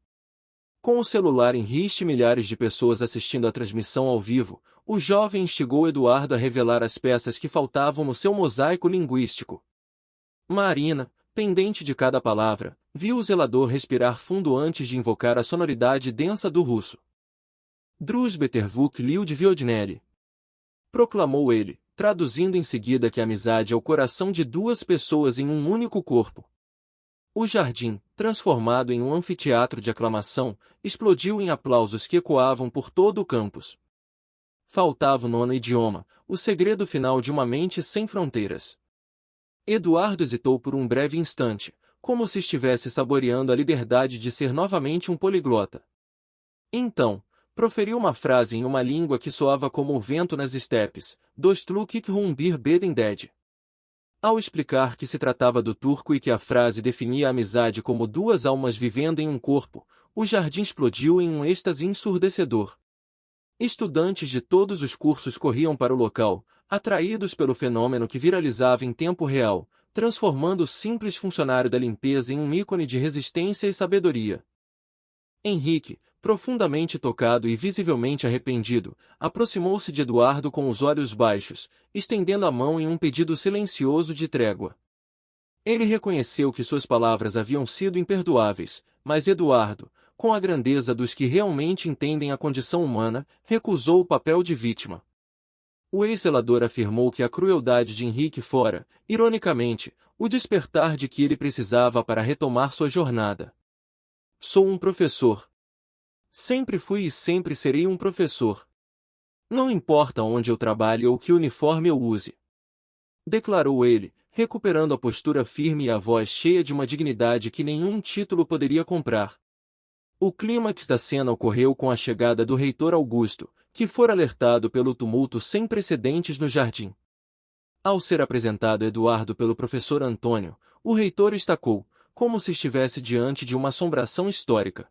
Com o celular em riste e milhares de pessoas assistindo à transmissão ao vivo, o jovem instigou Eduardo a revelar as peças que faltavam no seu mosaico linguístico. Marina, pendente de cada palavra, viu o zelador respirar fundo antes de invocar a sonoridade densa do russo. Druzbetervuk Liu de Viodnelli. Proclamou ele, traduzindo em seguida que a amizade é o coração de duas pessoas em um único corpo. O jardim, transformado em um anfiteatro de aclamação, explodiu em aplausos que ecoavam por todo o campus. Faltava o nono idioma, o segredo final de uma mente sem fronteiras. Eduardo hesitou por um breve instante, como se estivesse saboreando a liberdade de ser novamente um poliglota. Então, proferiu uma frase em uma língua que soava como o vento nas estepes, Dostlukik Rumbir Beden Ded. Ao explicar que se tratava do turco e que a frase definia a amizade como duas almas vivendo em um corpo, o jardim explodiu em um êxtase ensurdecedor. Estudantes de todos os cursos corriam para o local, atraídos pelo fenômeno que viralizava em tempo real, transformando o simples funcionário da limpeza em um ícone de resistência e sabedoria. Henrique, profundamente tocado e visivelmente arrependido, aproximou-se de Eduardo com os olhos baixos, estendendo a mão em um pedido silencioso de trégua. Ele reconheceu que suas palavras haviam sido imperdoáveis, mas Eduardo, com a grandeza dos que realmente entendem a condição humana, recusou o papel de vítima. O ex-zelador afirmou que a crueldade de Henrique fora, ironicamente, o despertar de que ele precisava para retomar sua jornada. Sou um professor. Sempre fui e sempre serei um professor. Não importa onde eu trabalhe ou que uniforme eu use. Declarou ele, recuperando a postura firme e a voz cheia de uma dignidade que nenhum título poderia comprar. O clímax da cena ocorreu com a chegada do reitor Augusto, que fora alertado pelo tumulto sem precedentes no jardim. Ao ser apresentado Eduardo pelo professor Antônio, o reitor estacou, como se estivesse diante de uma assombração histórica.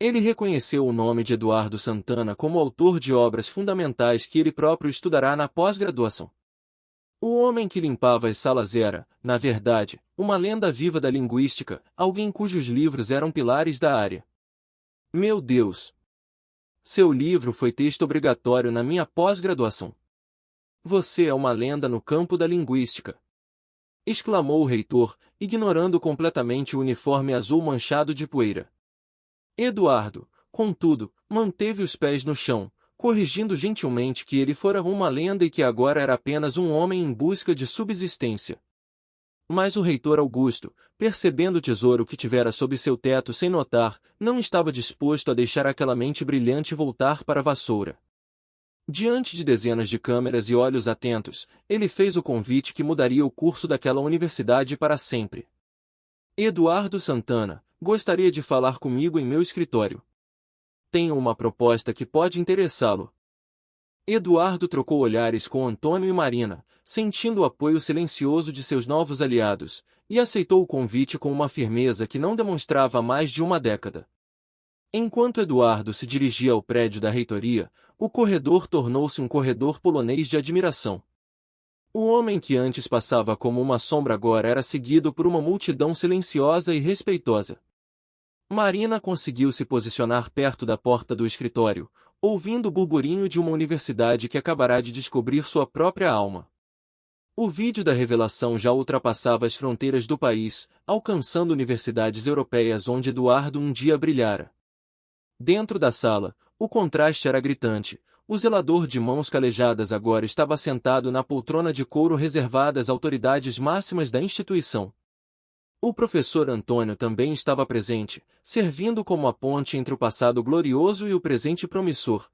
Ele reconheceu o nome de Eduardo Santana como autor de obras fundamentais que ele próprio estudará na pós-graduação. O homem que limpava as salas era, na verdade, uma lenda viva da linguística, alguém cujos livros eram pilares da área. Meu Deus! Seu livro foi texto obrigatório na minha pós-graduação. Você é uma lenda no campo da linguística! Exclamou o reitor, ignorando completamente o uniforme azul manchado de poeira. Eduardo, contudo, manteve os pés no chão, corrigindo gentilmente que ele fora uma lenda e que agora era apenas um homem em busca de subsistência. Mas o reitor Augusto, percebendo o tesouro que tivera sob seu teto sem notar, não estava disposto a deixar aquela mente brilhante voltar para a vassoura. Diante de dezenas de câmeras e olhos atentos, ele fez o convite que mudaria o curso daquela universidade para sempre. Eduardo Santana, gostaria de falar comigo em meu escritório. Tenho uma proposta que pode interessá-lo. Eduardo trocou olhares com Antônio e Marina, sentindo o apoio silencioso de seus novos aliados, e aceitou o convite com uma firmeza que não demonstrava há mais de uma década. Enquanto Eduardo se dirigia ao prédio da reitoria, o corredor tornou-se um corredor polonês de admiração. O homem que antes passava como uma sombra agora era seguido por uma multidão silenciosa e respeitosa. Marina conseguiu se posicionar perto da porta do escritório, ouvindo o burburinho de uma universidade que acabará de descobrir sua própria alma. O vídeo da revelação já ultrapassava as fronteiras do país, alcançando universidades europeias onde Eduardo um dia brilhara. Dentro da sala, o contraste era gritante. O zelador de mãos calejadas agora estava sentado na poltrona de couro reservada às autoridades máximas da instituição. O professor Antônio também estava presente, servindo como a ponte entre o passado glorioso e o presente promissor.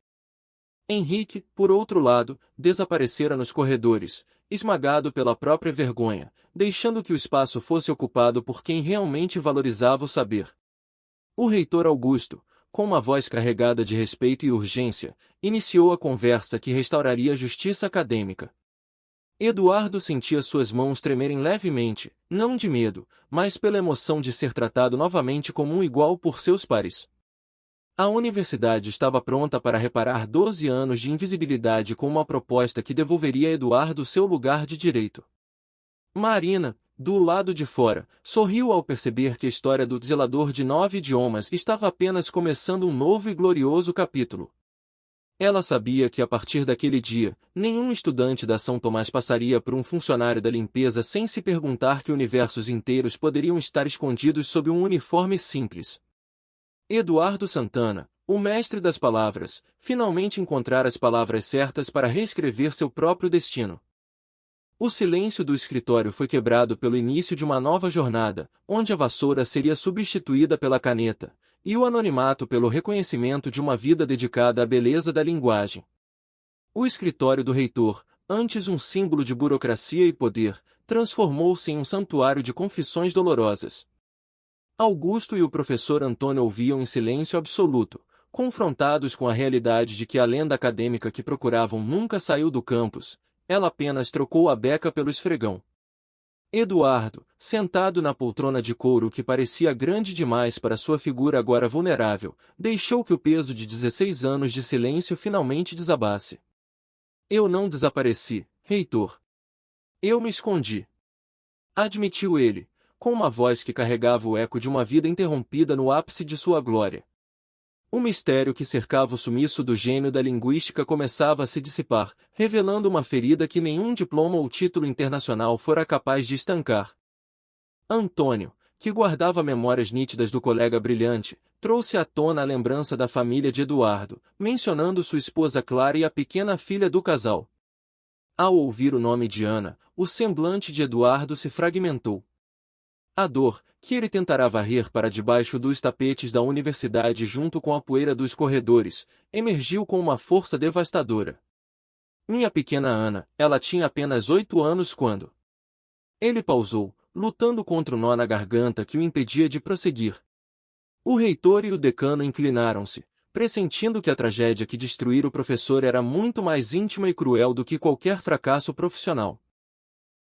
Henrique, por outro lado, desaparecera nos corredores, esmagado pela própria vergonha, deixando que o espaço fosse ocupado por quem realmente valorizava o saber. O reitor Augusto, com uma voz carregada de respeito e urgência, iniciou a conversa que restauraria a justiça acadêmica. Eduardo sentia suas mãos tremerem levemente, não de medo, mas pela emoção de ser tratado novamente como um igual por seus pares. A universidade estava pronta para reparar 12 anos de invisibilidade com uma proposta que devolveria a Eduardo seu lugar de direito. Marina, do lado de fora, sorriu ao perceber que a história do zelador de 9 idiomas estava apenas começando um novo e glorioso capítulo. Ela sabia que a partir daquele dia, nenhum estudante da São Tomás passaria por um funcionário da limpeza sem se perguntar que universos inteiros poderiam estar escondidos sob um uniforme simples. Eduardo Santana, o mestre das palavras, finalmente encontrara as palavras certas para reescrever seu próprio destino. O silêncio do escritório foi quebrado pelo início de uma nova jornada, onde a vassoura seria substituída pela caneta, e o anonimato pelo reconhecimento de uma vida dedicada à beleza da linguagem. O escritório do reitor, antes um símbolo de burocracia e poder, transformou-se em um santuário de confissões dolorosas. Augusto e o professor Antônio ouviam em silêncio absoluto, confrontados com a realidade de que a lenda acadêmica que procuravam nunca saiu do campus, ela apenas trocou a beca pelo esfregão. Eduardo, sentado na poltrona de couro que parecia grande demais para sua figura agora vulnerável, deixou que o peso de 16 anos de silêncio finalmente desabasse. Eu não desapareci, reitor. Eu me escondi. Admitiu ele, com uma voz que carregava o eco de uma vida interrompida no ápice de sua glória. O mistério que cercava o sumiço do gênio da linguística começava a se dissipar, revelando uma ferida que nenhum diploma ou título internacional fora capaz de estancar. Antônio, que guardava memórias nítidas do colega brilhante, trouxe à tona a lembrança da família de Eduardo, mencionando sua esposa Clara e a pequena filha do casal. Ao ouvir o nome de Ana, o semblante de Eduardo se fragmentou. A dor, que ele tentará varrer para debaixo dos tapetes da universidade junto com a poeira dos corredores, emergiu com uma força devastadora. Minha pequena Ana, ela tinha apenas 8 anos quando... Ele pausou, lutando contra o nó na garganta que o impedia de prosseguir. O reitor e o decano inclinaram-se, pressentindo que a tragédia que destruíra o professor era muito mais íntima e cruel do que qualquer fracasso profissional.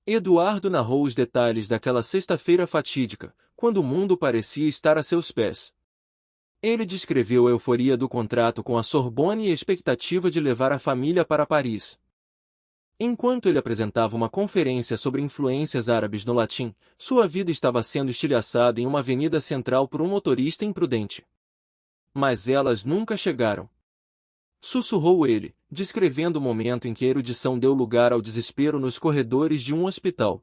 Eduardo narrou os detalhes daquela sexta-feira fatídica, quando o mundo parecia estar a seus pés. Ele descreveu a euforia do contrato com a Sorbonne e a expectativa de levar a família para Paris. Enquanto ele apresentava uma conferência sobre influências árabes no latim, sua vida estava sendo estilhaçada em uma avenida central por um motorista imprudente. Mas elas nunca chegaram. Sussurrou ele, descrevendo o momento em que a erudição deu lugar ao desespero nos corredores de um hospital.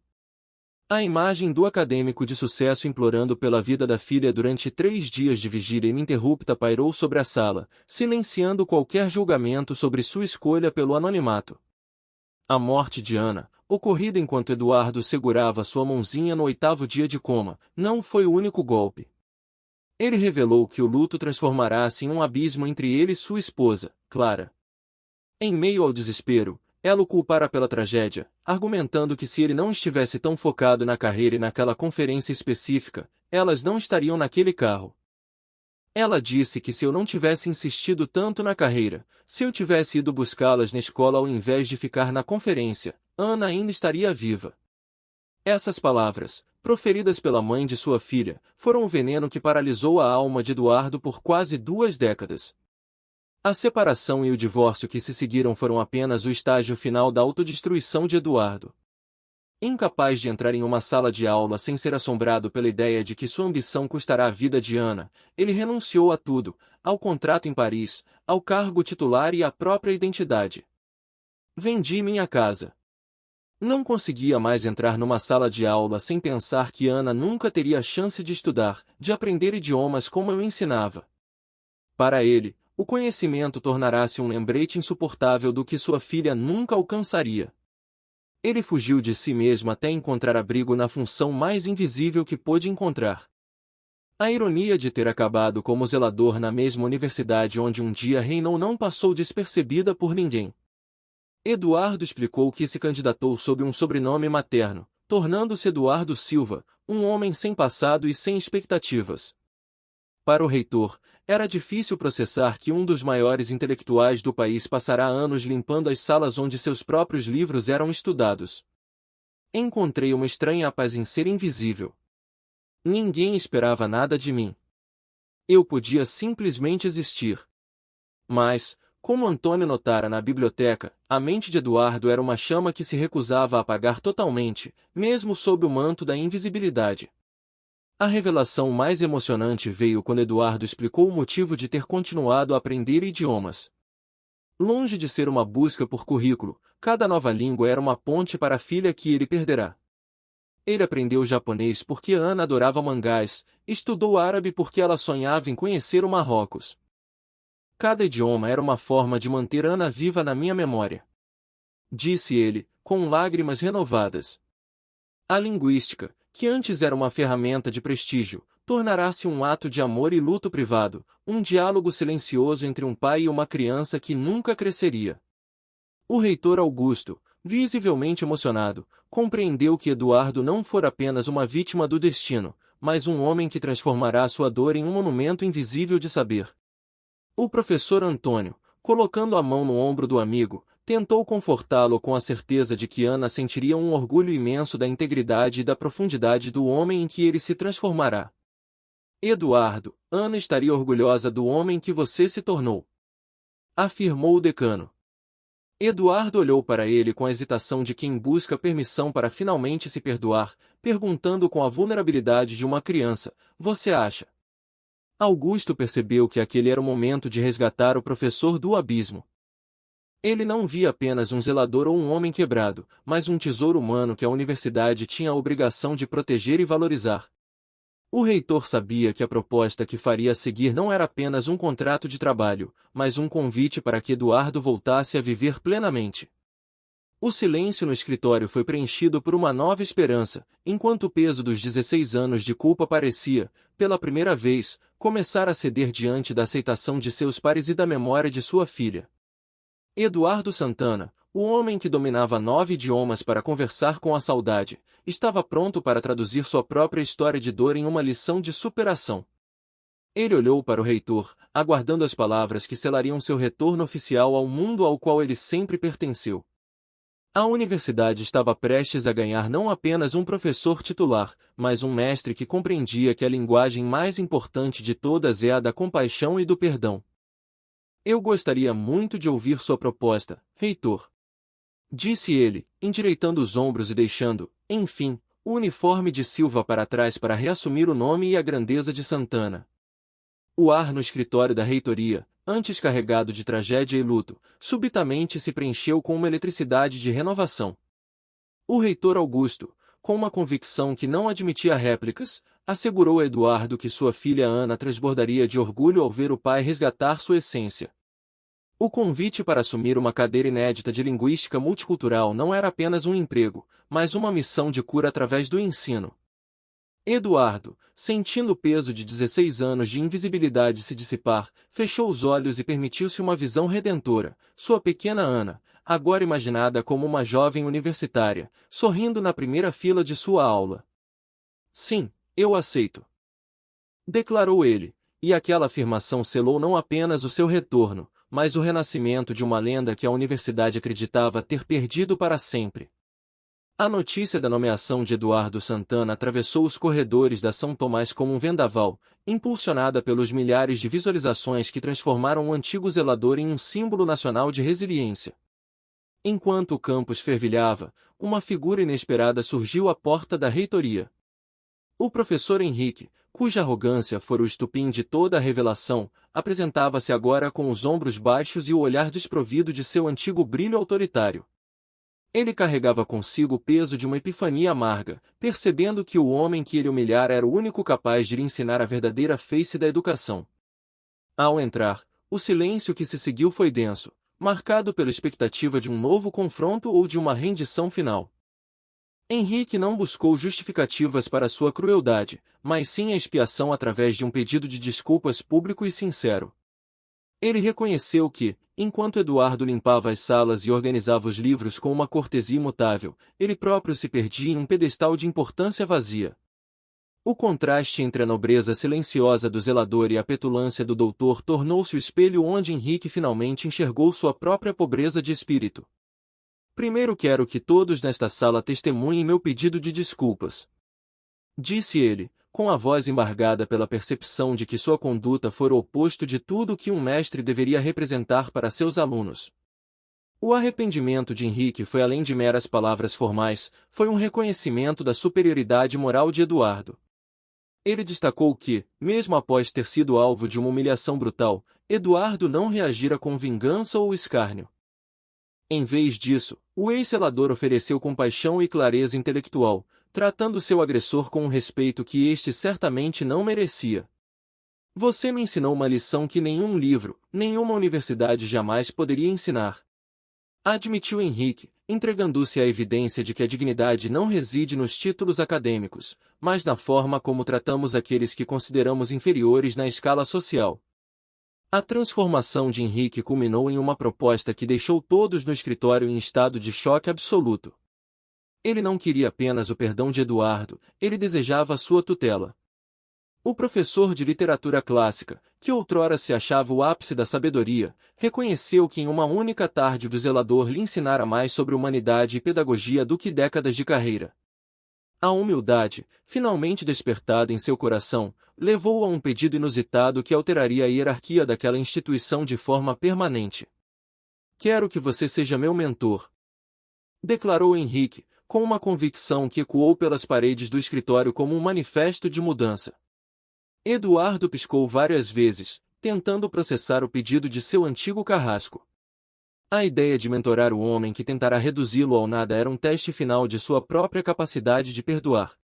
A imagem do acadêmico de sucesso implorando pela vida da filha durante 3 dias de vigília ininterrupta pairou sobre a sala, silenciando qualquer julgamento sobre sua escolha pelo anonimato. A morte de Ana, ocorrida enquanto Eduardo segurava sua mãozinha no 8º dia de coma, não foi o único golpe. Ele revelou que o luto transformará-se em um abismo entre ele e sua esposa, Clara. Em meio ao desespero, ela o culpara pela tragédia, argumentando que se ele não estivesse tão focado na carreira e naquela conferência específica, elas não estariam naquele carro. Ela disse que se eu não tivesse insistido tanto na carreira, se eu tivesse ido buscá-las na escola ao invés de ficar na conferência, Ana ainda estaria viva. Essas palavras, proferidas pela mãe de sua filha, foram o veneno que paralisou a alma de Eduardo por quase 2 décadas. A separação e o divórcio que se seguiram foram apenas o estágio final da autodestruição de Eduardo. Incapaz de entrar em uma sala de aula sem ser assombrado pela ideia de que sua ambição custará a vida de Ana, ele renunciou a tudo, ao contrato em Paris, ao cargo titular e à própria identidade. Vendi minha casa. Não conseguia mais entrar numa sala de aula sem pensar que Ana nunca teria a chance de estudar, de aprender idiomas como eu ensinava. Para ele, o conhecimento tornará-se um lembrete insuportável do que sua filha nunca alcançaria. Ele fugiu de si mesmo até encontrar abrigo na função mais invisível que pôde encontrar. A ironia de ter acabado como zelador na mesma universidade onde um dia reinou não passou despercebida por ninguém. Eduardo explicou que se candidatou sob um sobrenome materno, tornando-se Eduardo Silva, um homem sem passado e sem expectativas. Para o reitor, era difícil processar que um dos maiores intelectuais do país passará anos limpando as salas onde seus próprios livros eram estudados. Encontrei uma estranha paz em ser invisível. Ninguém esperava nada de mim. Eu podia simplesmente existir. Mas, como Antônio notara na biblioteca, a mente de Eduardo era uma chama que se recusava a apagar totalmente, mesmo sob o manto da invisibilidade. A revelação mais emocionante veio quando Eduardo explicou o motivo de ter continuado a aprender idiomas. Longe de ser uma busca por currículo, cada nova língua era uma ponte para a filha que ele perderá. Ele aprendeu japonês porque Ana adorava mangás, estudou árabe porque ela sonhava em conhecer o Marrocos. Cada idioma era uma forma de manter Ana viva na minha memória. Disse ele, com lágrimas renovadas. A linguística, que antes era uma ferramenta de prestígio, tornará-se um ato de amor e luto privado, um diálogo silencioso entre um pai e uma criança que nunca cresceria. O reitor Augusto, visivelmente emocionado, compreendeu que Eduardo não fora apenas uma vítima do destino, mas um homem que transformará sua dor em um monumento invisível de saber. O professor Antônio, colocando a mão no ombro do amigo, tentou confortá-lo com a certeza de que Ana sentiria um orgulho imenso da integridade e da profundidade do homem em que ele se transformará. Eduardo, Ana estaria orgulhosa do homem que você se tornou, afirmou o decano. Eduardo olhou para ele com a hesitação de quem busca permissão para finalmente se perdoar, perguntando com a vulnerabilidade de uma criança, você acha? Augusto percebeu que aquele era o momento de resgatar o professor do abismo. Ele não via apenas um zelador ou um homem quebrado, mas um tesouro humano que a universidade tinha a obrigação de proteger e valorizar. O reitor sabia que a proposta que faria a seguir não era apenas um contrato de trabalho, mas um convite para que Eduardo voltasse a viver plenamente. O silêncio no escritório foi preenchido por uma nova esperança, enquanto o peso dos 16 anos de culpa parecia, pela primeira vez, começar a ceder diante da aceitação de seus pares e da memória de sua filha. Eduardo Santana, o homem que dominava 9 idiomas para conversar com a saudade, estava pronto para traduzir sua própria história de dor em uma lição de superação. Ele olhou para o reitor, aguardando as palavras que selariam seu retorno oficial ao mundo ao qual ele sempre pertenceu. A universidade estava prestes a ganhar não apenas um professor titular, mas um mestre que compreendia que a linguagem mais importante de todas é a da compaixão e do perdão. Eu gostaria muito de ouvir sua proposta, reitor. Disse ele, endireitando os ombros e deixando, enfim, o uniforme de Silva para trás para reassumir o nome e a grandeza de Santana. O ar no escritório da reitoria, antes carregado de tragédia e luto, subitamente se preencheu com uma eletricidade de renovação. O reitor Augusto, com uma convicção que não admitia réplicas, assegurou a Eduardo que sua filha Ana transbordaria de orgulho ao ver o pai resgatar sua essência. O convite para assumir uma cadeira inédita de linguística multicultural não era apenas um emprego, mas uma missão de cura através do ensino. Eduardo, sentindo o peso de 16 anos de invisibilidade se dissipar, fechou os olhos e permitiu-se uma visão redentora. Sua pequena Ana, agora imaginada como uma jovem universitária, sorrindo na primeira fila de sua aula. Sim, eu aceito, declarou ele, e aquela afirmação selou não apenas o seu retorno, mas o renascimento de uma lenda que a universidade acreditava ter perdido para sempre. A notícia da nomeação de Eduardo Santana atravessou os corredores da São Tomás como um vendaval, impulsionada pelos milhares de visualizações que transformaram o antigo zelador em um símbolo nacional de resiliência. Enquanto o campus fervilhava, uma figura inesperada surgiu à porta da reitoria. O professor Henrique, cuja arrogância fora o estupim de toda a revelação, apresentava-se agora com os ombros baixos e o olhar desprovido de seu antigo brilho autoritário. Ele carregava consigo o peso de uma epifania amarga, percebendo que o homem que ele humilhara era o único capaz de lhe ensinar a verdadeira face da educação. Ao entrar, o silêncio que se seguiu foi denso, marcado pela expectativa de um novo confronto ou de uma rendição final. Henrique não buscou justificativas para sua crueldade, mas sim a expiação através de um pedido de desculpas público e sincero. Ele reconheceu que, enquanto Eduardo limpava as salas e organizava os livros com uma cortesia imutável, ele próprio se perdia em um pedestal de importância vazia. O contraste entre a nobreza silenciosa do zelador e a petulância do doutor tornou-se o espelho onde Henrique finalmente enxergou sua própria pobreza de espírito. Primeiro quero que todos nesta sala testemunhem meu pedido de desculpas, disse ele, com a voz embargada pela percepção de que sua conduta fora o oposto de tudo o que um mestre deveria representar para seus alunos. O arrependimento de Henrique foi além de meras palavras formais, foi um reconhecimento da superioridade moral de Eduardo. Ele destacou que, mesmo após ter sido alvo de uma humilhação brutal, Eduardo não reagira com vingança ou escárnio. Em vez disso, o ex-zelador ofereceu compaixão e clareza intelectual, tratando seu agressor com um respeito que este certamente não merecia. Você me ensinou uma lição que nenhum livro, nenhuma universidade jamais poderia ensinar, admitiu Henrique, entregando-se à evidência de que a dignidade não reside nos títulos acadêmicos, mas na forma como tratamos aqueles que consideramos inferiores na escala social. A transformação de Henrique culminou em uma proposta que deixou todos no escritório em estado de choque absoluto. Ele não queria apenas o perdão de Eduardo, ele desejava a sua tutela. O professor de literatura clássica, que outrora se achava o ápice da sabedoria, reconheceu que em uma única tarde o zelador lhe ensinara mais sobre humanidade e pedagogia do que décadas de carreira. A humildade, finalmente despertada em seu coração, levou-o a um pedido inusitado que alteraria a hierarquia daquela instituição de forma permanente. Quero que você seja meu mentor, declarou Henrique, com uma convicção que ecoou pelas paredes do escritório como um manifesto de mudança. Eduardo piscou várias vezes, tentando processar o pedido de seu antigo carrasco. A ideia de mentorar o homem que tentará reduzi-lo ao nada era um teste final de sua própria capacidade de perdoar.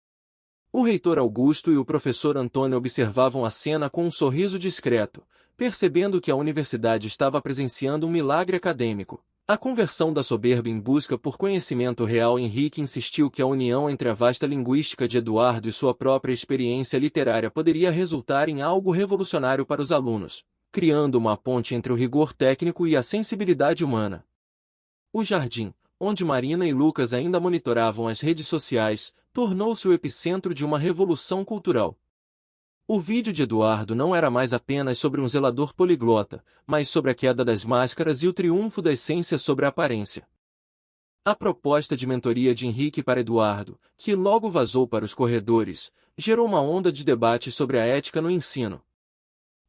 O reitor Augusto e o professor Antônio observavam a cena com um sorriso discreto, percebendo que a universidade estava presenciando um milagre acadêmico. A conversão da soberba em busca por conhecimento real. Henrique insistiu que a união entre a vasta linguística de Eduardo e sua própria experiência literária poderia resultar em algo revolucionário para os alunos, criando uma ponte entre o rigor técnico e a sensibilidade humana. O jardim, onde Marina e Lucas ainda monitoravam as redes sociais, tornou-se o epicentro de uma revolução cultural. O vídeo de Eduardo não era mais apenas sobre um zelador poliglota, mas sobre a queda das máscaras e o triunfo da essência sobre a aparência. A proposta de mentoria de Henrique para Eduardo, que logo vazou para os corredores, gerou uma onda de debate sobre a ética no ensino.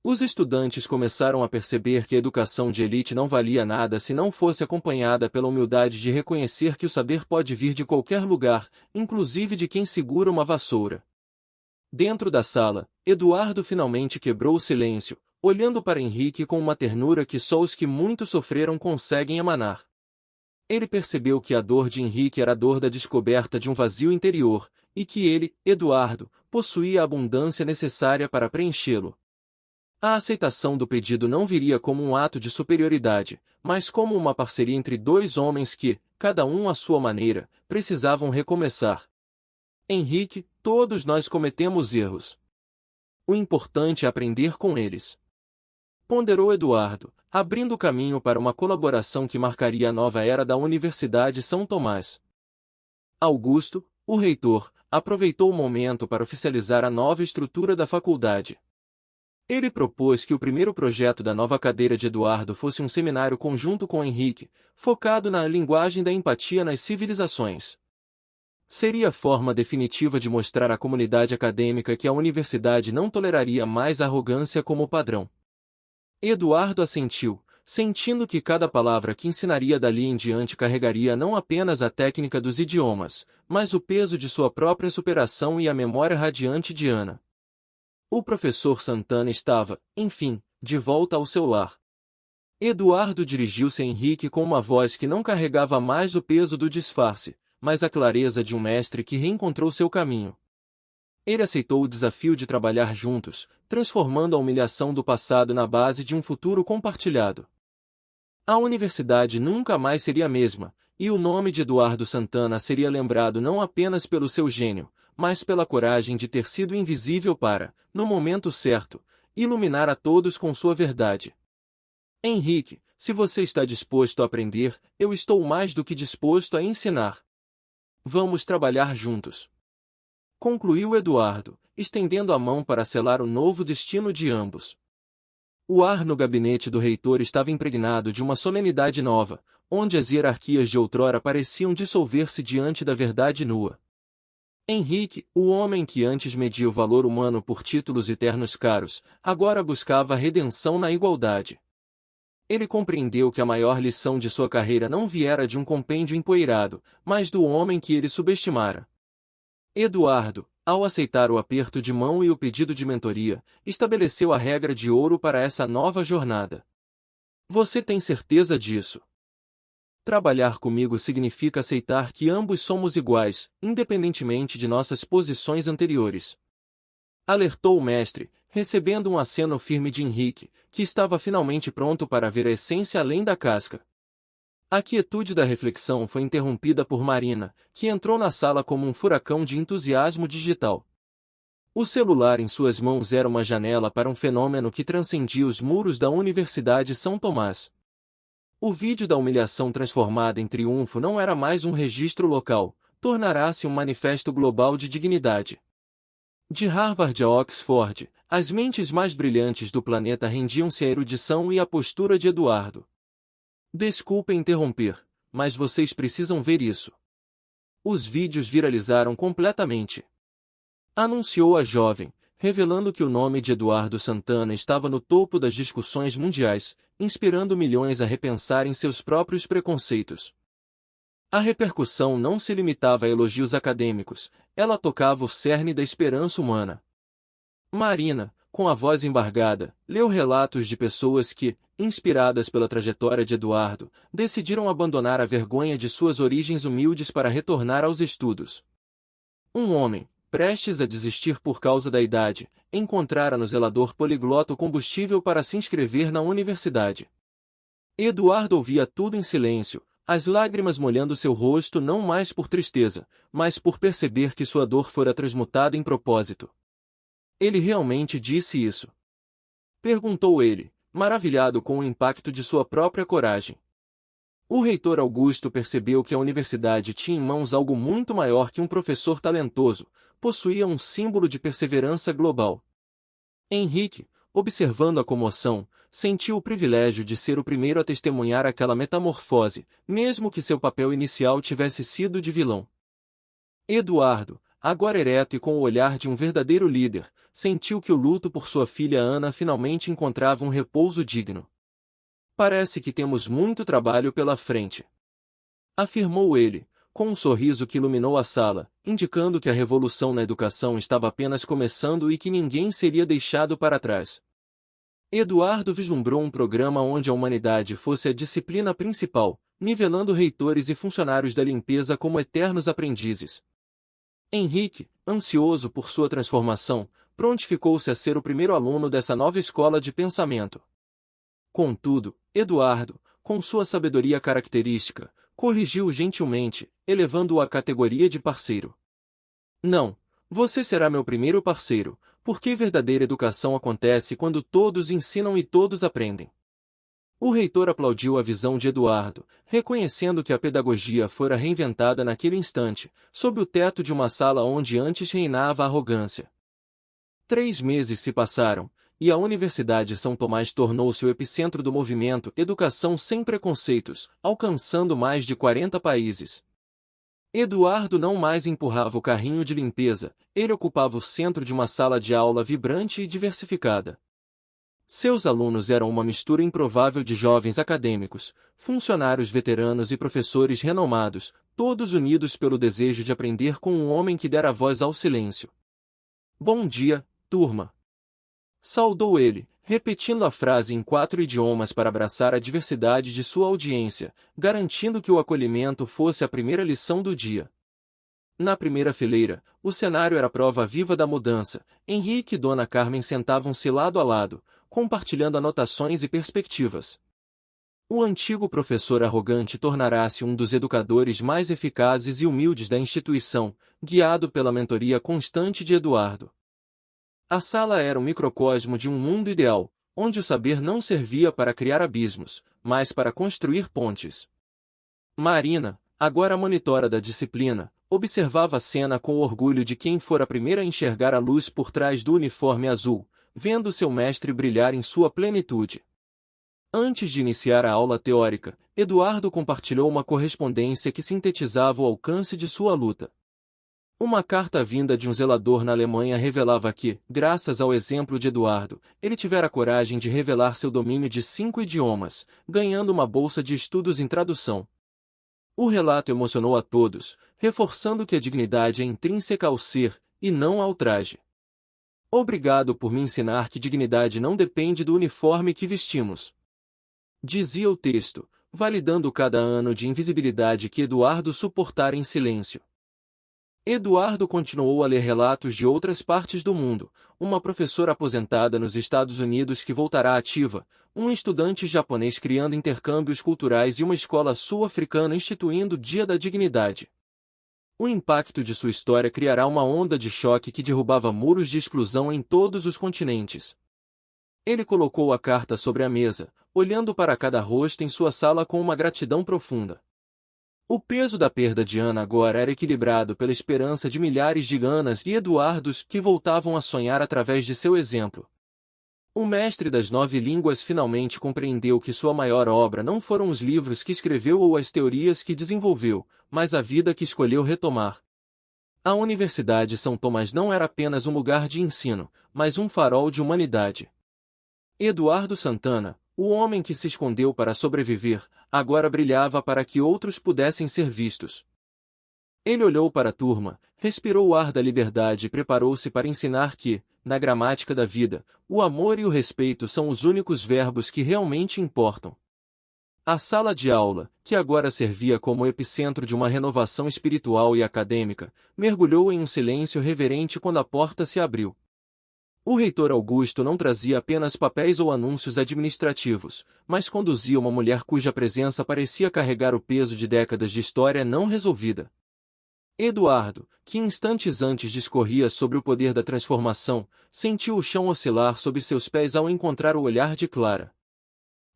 Os estudantes começaram a perceber que a educação de elite não valia nada se não fosse acompanhada pela humildade de reconhecer que o saber pode vir de qualquer lugar, inclusive de quem segura uma vassoura. Dentro da sala, Eduardo finalmente quebrou o silêncio, olhando para Henrique com uma ternura que só os que muito sofreram conseguem emanar. Ele percebeu que a dor de Henrique era a dor da descoberta de um vazio interior, e que ele, Eduardo, possuía a abundância necessária para preenchê-lo. A aceitação do pedido não viria como um ato de superioridade, mas como uma parceria entre dois homens que, cada um à sua maneira, precisavam recomeçar. Henrique, Todos nós cometemos erros. O importante é aprender com eles. Ponderou Eduardo, abrindo caminho para uma colaboração que marcaria a nova era da Universidade São Tomás. Augusto, o reitor, aproveitou o momento para oficializar a nova estrutura da faculdade. Ele propôs que o primeiro projeto da nova cadeira de Eduardo fosse um seminário conjunto com Henrique, focado na linguagem da empatia nas civilizações. Seria a forma definitiva de mostrar à comunidade acadêmica que a universidade não toleraria mais arrogância como padrão. Eduardo assentiu, sentindo que cada palavra que ensinaria dali em diante carregaria não apenas a técnica dos idiomas, mas o peso de sua própria superação e a memória radiante de Ana. O professor Santana estava, enfim, de volta ao seu lar. Eduardo dirigiu-se a Henrique com uma voz que não carregava mais o peso do disfarce, mas a clareza de um mestre que reencontrou seu caminho. Ele aceitou o desafio de trabalhar juntos, transformando a humilhação do passado na base de um futuro compartilhado. A universidade nunca mais seria a mesma, e o nome de Eduardo Santana seria lembrado não apenas pelo seu gênio, mas pela coragem de ter sido invisível para, no momento certo, iluminar a todos com sua verdade. Henrique, se você está disposto a aprender, eu estou mais do que disposto a ensinar. Vamos trabalhar juntos. Concluiu Eduardo, estendendo a mão para selar o novo destino de ambos. O ar no gabinete do reitor estava impregnado de uma solenidade nova, onde as hierarquias de outrora pareciam dissolver-se diante da verdade nua. Henrique, o homem que antes media o valor humano por títulos e ternos caros, agora buscava a redenção na igualdade. Ele compreendeu que a maior lição de sua carreira não viera de um compêndio empoeirado, mas do homem que ele subestimara. Eduardo, ao aceitar o aperto de mão e o pedido de mentoria, estabeleceu a regra de ouro para essa nova jornada. Você tem certeza disso? Trabalhar comigo significa aceitar que ambos somos iguais, independentemente de nossas posições anteriores. Alertou o mestre, recebendo um aceno firme de Henrique, que estava finalmente pronto para ver a essência além da casca. A quietude da reflexão foi interrompida por Marina, que entrou na sala como um furacão de entusiasmo digital. O celular em suas mãos era uma janela para um fenômeno que transcendia os muros da Universidade São Tomás. O vídeo da humilhação transformada em triunfo não era mais um registro local, tornará-se um manifesto global de dignidade. De Harvard a Oxford, as mentes mais brilhantes do planeta rendiam-se à erudição e à postura de Eduardo. Desculpe interromper, mas vocês precisam ver isso. Os vídeos viralizaram completamente. Anunciou a jovem, revelando que o nome de Eduardo Santana estava no topo das discussões mundiais, inspirando milhões a repensarem seus próprios preconceitos. A repercussão não se limitava a elogios acadêmicos, ela tocava o cerne da esperança humana. Marina, com a voz embargada, leu relatos de pessoas que, inspiradas pela trajetória de Eduardo, decidiram abandonar a vergonha de suas origens humildes para retornar aos estudos. Um homem, prestes a desistir por causa da idade, encontrara no zelador poliglota o combustível para se inscrever na universidade. Eduardo ouvia tudo em silêncio, as lágrimas molhando seu rosto não mais por tristeza, mas por perceber que sua dor fora transmutada em propósito. Ele realmente disse isso? Perguntou ele, maravilhado com o impacto de sua própria coragem. O reitor Augusto percebeu que a universidade tinha em mãos algo muito maior que um professor talentoso, possuía um símbolo de perseverança global. Henrique, observando a comoção, sentiu o privilégio de ser o primeiro a testemunhar aquela metamorfose, mesmo que seu papel inicial tivesse sido de vilão. Eduardo, agora ereto e com o olhar de um verdadeiro líder, sentiu que o luto por sua filha Ana finalmente encontrava um repouso digno. Parece que temos muito trabalho pela frente. Afirmou ele, com um sorriso que iluminou a sala, indicando que a revolução na educação estava apenas começando e que ninguém seria deixado para trás. Eduardo vislumbrou um programa onde a humanidade fosse a disciplina principal, nivelando reitores e funcionários da limpeza como eternos aprendizes. Henrique, ansioso por sua transformação, prontificou-se a ser o primeiro aluno dessa nova escola de pensamento. Contudo, Eduardo, com sua sabedoria característica, corrigiu-o gentilmente, elevando-o à categoria de parceiro. Não, Você será meu primeiro parceiro, porque verdadeira educação acontece quando todos ensinam e todos aprendem. O reitor aplaudiu a visão de Eduardo, reconhecendo que a pedagogia fora reinventada naquele instante, sob o teto de uma sala onde antes reinava a arrogância. 3 meses se passaram, e a Universidade São Tomás tornou-se o epicentro do movimento Educação Sem Preconceitos, alcançando mais de 40 países. Eduardo não mais empurrava o carrinho de limpeza, ele ocupava o centro de uma sala de aula vibrante e diversificada. Seus alunos eram uma mistura improvável de jovens acadêmicos, funcionários veteranos e professores renomados, todos unidos pelo desejo de aprender com um homem que dera voz ao silêncio. Bom dia, turma! Saudou ele, repetindo a frase em 4 idiomas para abraçar a diversidade de sua audiência, garantindo que o acolhimento fosse a primeira lição do dia. Na primeira fileira, o cenário era prova viva da mudança. Henrique e Dona Carmen sentavam-se lado a lado, compartilhando anotações e perspectivas. O antigo professor arrogante tornará-se um dos educadores mais eficazes e humildes da instituição, guiado pela mentoria constante de Eduardo. A sala era um microcosmo de um mundo ideal, onde o saber não servia para criar abismos, mas para construir pontes. Marina, agora monitora da disciplina, observava a cena com o orgulho de quem for a primeira a enxergar a luz por trás do uniforme azul, vendo seu mestre brilhar em sua plenitude. Antes de iniciar a aula teórica, Eduardo compartilhou uma correspondência que sintetizava o alcance de sua luta. Uma carta vinda de um zelador na Alemanha revelava que, graças ao exemplo de Eduardo, ele tivera coragem de revelar seu domínio de 5 idiomas, ganhando uma bolsa de estudos em tradução. O relato emocionou a todos, reforçando que a dignidade é intrínseca ao ser, e não ao traje. Obrigado por me ensinar que dignidade não depende do uniforme que vestimos. Dizia o texto, validando cada ano de invisibilidade que Eduardo suportara em silêncio. Eduardo continuou a ler relatos de outras partes do mundo, uma professora aposentada nos Estados Unidos que voltará ativa, um estudante japonês criando intercâmbios culturais e uma escola sul-africana instituindo o Dia da Dignidade. O impacto de sua história criará uma onda de choque que derrubava muros de exclusão em todos os continentes. Ele colocou a carta sobre a mesa, olhando para cada rosto em sua sala com uma gratidão profunda. O peso da perda de Ana agora era equilibrado pela esperança de milhares de Anas e Eduardos que voltavam a sonhar através de seu exemplo. O mestre das 9 línguas finalmente compreendeu que sua maior obra não foram os livros que escreveu ou as teorias que desenvolveu, mas a vida que escolheu retomar. A Universidade São Tomás não era apenas um lugar de ensino, mas um farol de humanidade. Eduardo Santana, o homem que se escondeu para sobreviver, agora brilhava para que outros pudessem ser vistos. Ele olhou para a turma, respirou o ar da liberdade e preparou-se para ensinar que, na gramática da vida, o amor e o respeito são os únicos verbos que realmente importam. A sala de aula, que agora servia como epicentro de uma renovação espiritual e acadêmica, mergulhou em um silêncio reverente quando a porta se abriu. O reitor Augusto não trazia apenas papéis ou anúncios administrativos, mas conduzia uma mulher cuja presença parecia carregar o peso de décadas de história não resolvida. Eduardo, que instantes antes discorria sobre o poder da transformação, sentiu o chão oscilar sob seus pés ao encontrar o olhar de Clara.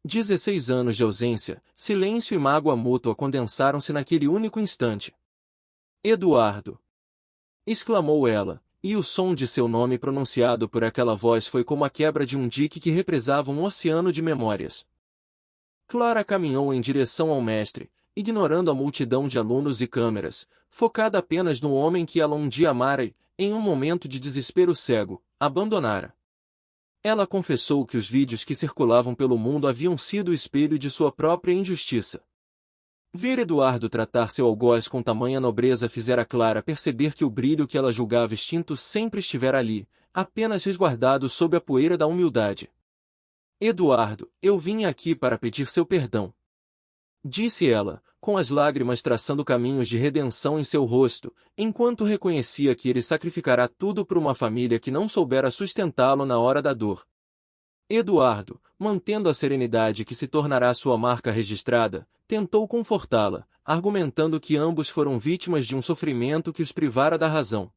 16 anos de ausência, silêncio e mágoa mútua condensaram-se naquele único instante. Eduardo! Exclamou ela, e o som de seu nome pronunciado por aquela voz foi como a quebra de um dique que represava um oceano de memórias. Clara caminhou em direção ao mestre, ignorando a multidão de alunos e câmeras, focada apenas no homem que ela um dia amara e, em um momento de desespero cego, abandonara. Ela confessou que os vídeos que circulavam pelo mundo haviam sido o espelho de sua própria injustiça. Ver Eduardo tratar seu algoz com tamanha nobreza fizera Clara perceber que o brilho que ela julgava extinto sempre estivera ali, apenas resguardado sob a poeira da humildade. Eduardo, eu vim aqui para pedir seu perdão. Disse ela, com as lágrimas traçando caminhos de redenção em seu rosto, enquanto reconhecia que ele sacrificará tudo por uma família que não soubera sustentá-lo na hora da dor. Eduardo, mantendo a serenidade que se tornará sua marca registrada, tentou confortá-la, argumentando que ambos foram vítimas de um sofrimento que os privara da razão.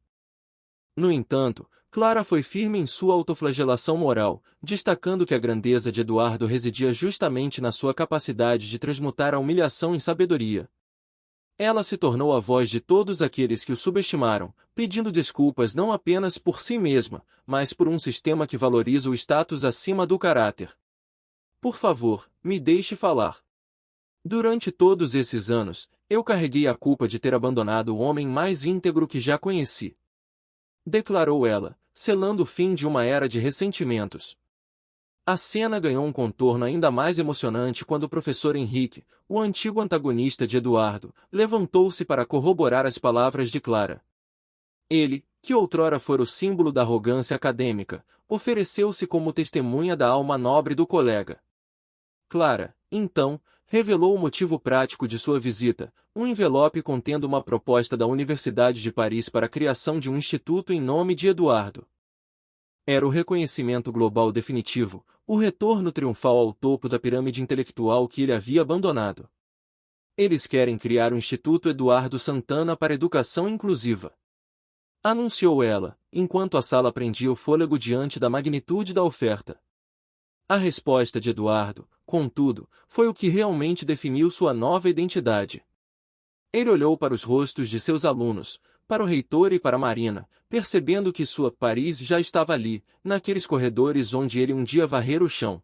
No entanto, Clara foi firme em sua autoflagelação moral, destacando que a grandeza de Eduardo residia justamente na sua capacidade de transmutar a humilhação em sabedoria. Ela se tornou a voz de todos aqueles que o subestimaram, pedindo desculpas não apenas por si mesma, mas por um sistema que valoriza o status acima do caráter. Por favor, me deixe falar. Durante todos esses anos, eu carreguei a culpa de ter abandonado o homem mais íntegro que já conheci. Declarou ela, selando o fim de uma era de ressentimentos. A cena ganhou um contorno ainda mais emocionante quando o professor Henrique, o antigo antagonista de Eduardo, levantou-se para corroborar as palavras de Clara. Ele, que outrora fora o símbolo da arrogância acadêmica, ofereceu-se como testemunha da alma nobre do colega. Clara, então, revelou o motivo prático de sua visita, um envelope contendo uma proposta da Universidade de Paris para a criação de um instituto em nome de Eduardo. Era o reconhecimento global definitivo, o retorno triunfal ao topo da pirâmide intelectual que ele havia abandonado. Eles querem criar o Instituto Eduardo Santana para Educação Inclusiva. Anunciou ela, enquanto a sala prendia o fôlego diante da magnitude da oferta. A resposta de Eduardo, contudo, foi o que realmente definiu sua nova identidade. Ele olhou para os rostos de seus alunos, para o reitor e para Marina, percebendo que sua Paris já estava ali, naqueles corredores onde ele um dia varrera o chão.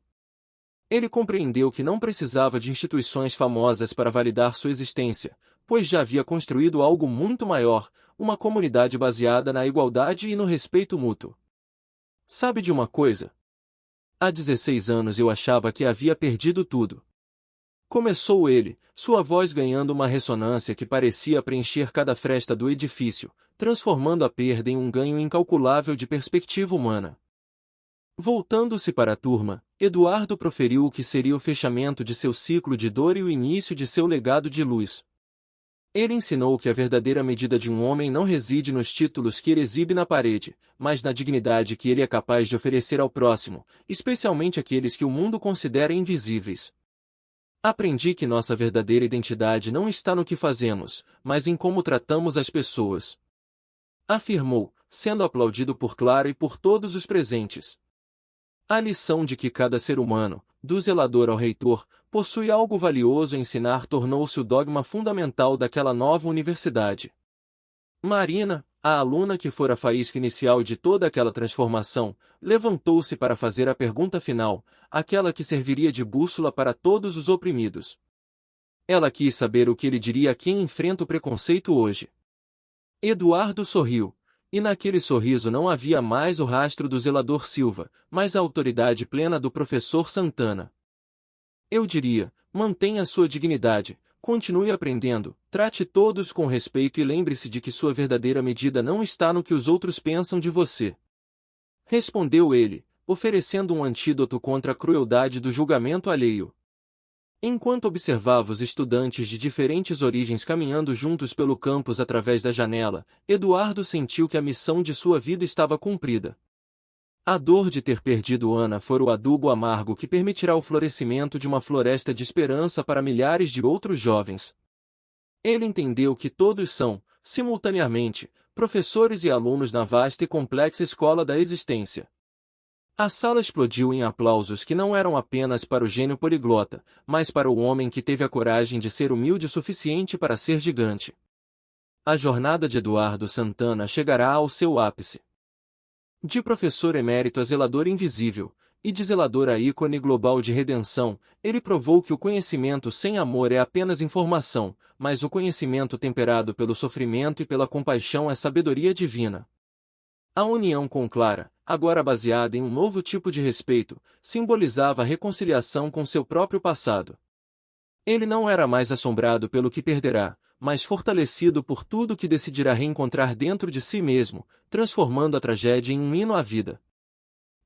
Ele compreendeu que não precisava de instituições famosas para validar sua existência, pois já havia construído algo muito maior, uma comunidade baseada na igualdade e no respeito mútuo. Sabe de uma coisa? Há 16 anos eu achava que havia perdido tudo. Começou ele, sua voz ganhando uma ressonância que parecia preencher cada fresta do edifício, transformando a perda em um ganho incalculável de perspectiva humana. Voltando-se para a turma, Eduardo proferiu o que seria o fechamento de seu ciclo de dor e o início de seu legado de luz. Ele ensinou que a verdadeira medida de um homem não reside nos títulos que ele exibe na parede, mas na dignidade que ele é capaz de oferecer ao próximo, especialmente aqueles que o mundo considera invisíveis. Aprendi que nossa verdadeira identidade não está no que fazemos, mas em como tratamos as pessoas. Afirmou, sendo aplaudido por Clara e por todos os presentes. A lição de que cada ser humano, do zelador ao reitor, possui algo valioso a ensinar tornou-se o dogma fundamental daquela nova universidade. Marina, a aluna que fora a faísca inicial de toda aquela transformação, levantou-se para fazer a pergunta final, aquela que serviria de bússola para todos os oprimidos. Ela quis saber o que ele diria a quem enfrenta o preconceito hoje. Eduardo sorriu, e naquele sorriso não havia mais o rastro do zelador Silva, mas a autoridade plena do professor Santana. Eu diria, mantenha sua dignidade, continue aprendendo, trate todos com respeito e lembre-se de que sua verdadeira medida não está no que os outros pensam de você. Respondeu ele, oferecendo um antídoto contra a crueldade do julgamento alheio. Enquanto observava os estudantes de diferentes origens caminhando juntos pelo campus através da janela, Eduardo sentiu que a missão de sua vida estava cumprida. A dor de ter perdido Ana fora o adubo amargo que permitirá o florescimento de uma floresta de esperança para milhares de outros jovens. Ele entendeu que todos são, simultaneamente, professores e alunos na vasta e complexa escola da existência. A sala explodiu em aplausos que não eram apenas para o gênio poliglota, mas para o homem que teve a coragem de ser humilde o suficiente para ser gigante. A jornada de Eduardo Santana chegará ao seu ápice. De professor emérito a zelador invisível, e de zelador a ícone global de redenção, ele provou que o conhecimento sem amor é apenas informação, mas o conhecimento temperado pelo sofrimento e pela compaixão é sabedoria divina. A união com Clara, agora baseada em um novo tipo de respeito, simbolizava a reconciliação com seu próprio passado. Ele não era mais assombrado pelo que perderá, mas fortalecido por tudo que decidirá reencontrar dentro de si mesmo, transformando a tragédia em um hino à vida.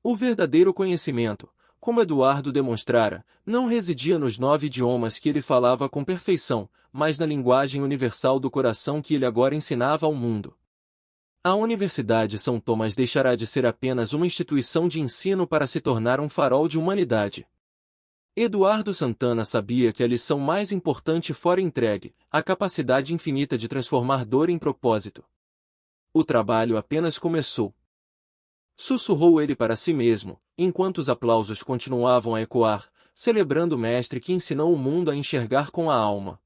O verdadeiro conhecimento, como Eduardo demonstrara, não residia nos 9 idiomas que ele falava com perfeição, mas na linguagem universal do coração que ele agora ensinava ao mundo. A Universidade São Tomás deixará de ser apenas uma instituição de ensino para se tornar um farol de humanidade. Eduardo Santana sabia que a lição mais importante fora entregue, a capacidade infinita de transformar dor em propósito. O trabalho apenas começou. Sussurrou ele para si mesmo, enquanto os aplausos continuavam a ecoar, celebrando o mestre que ensinou o mundo a enxergar com a alma.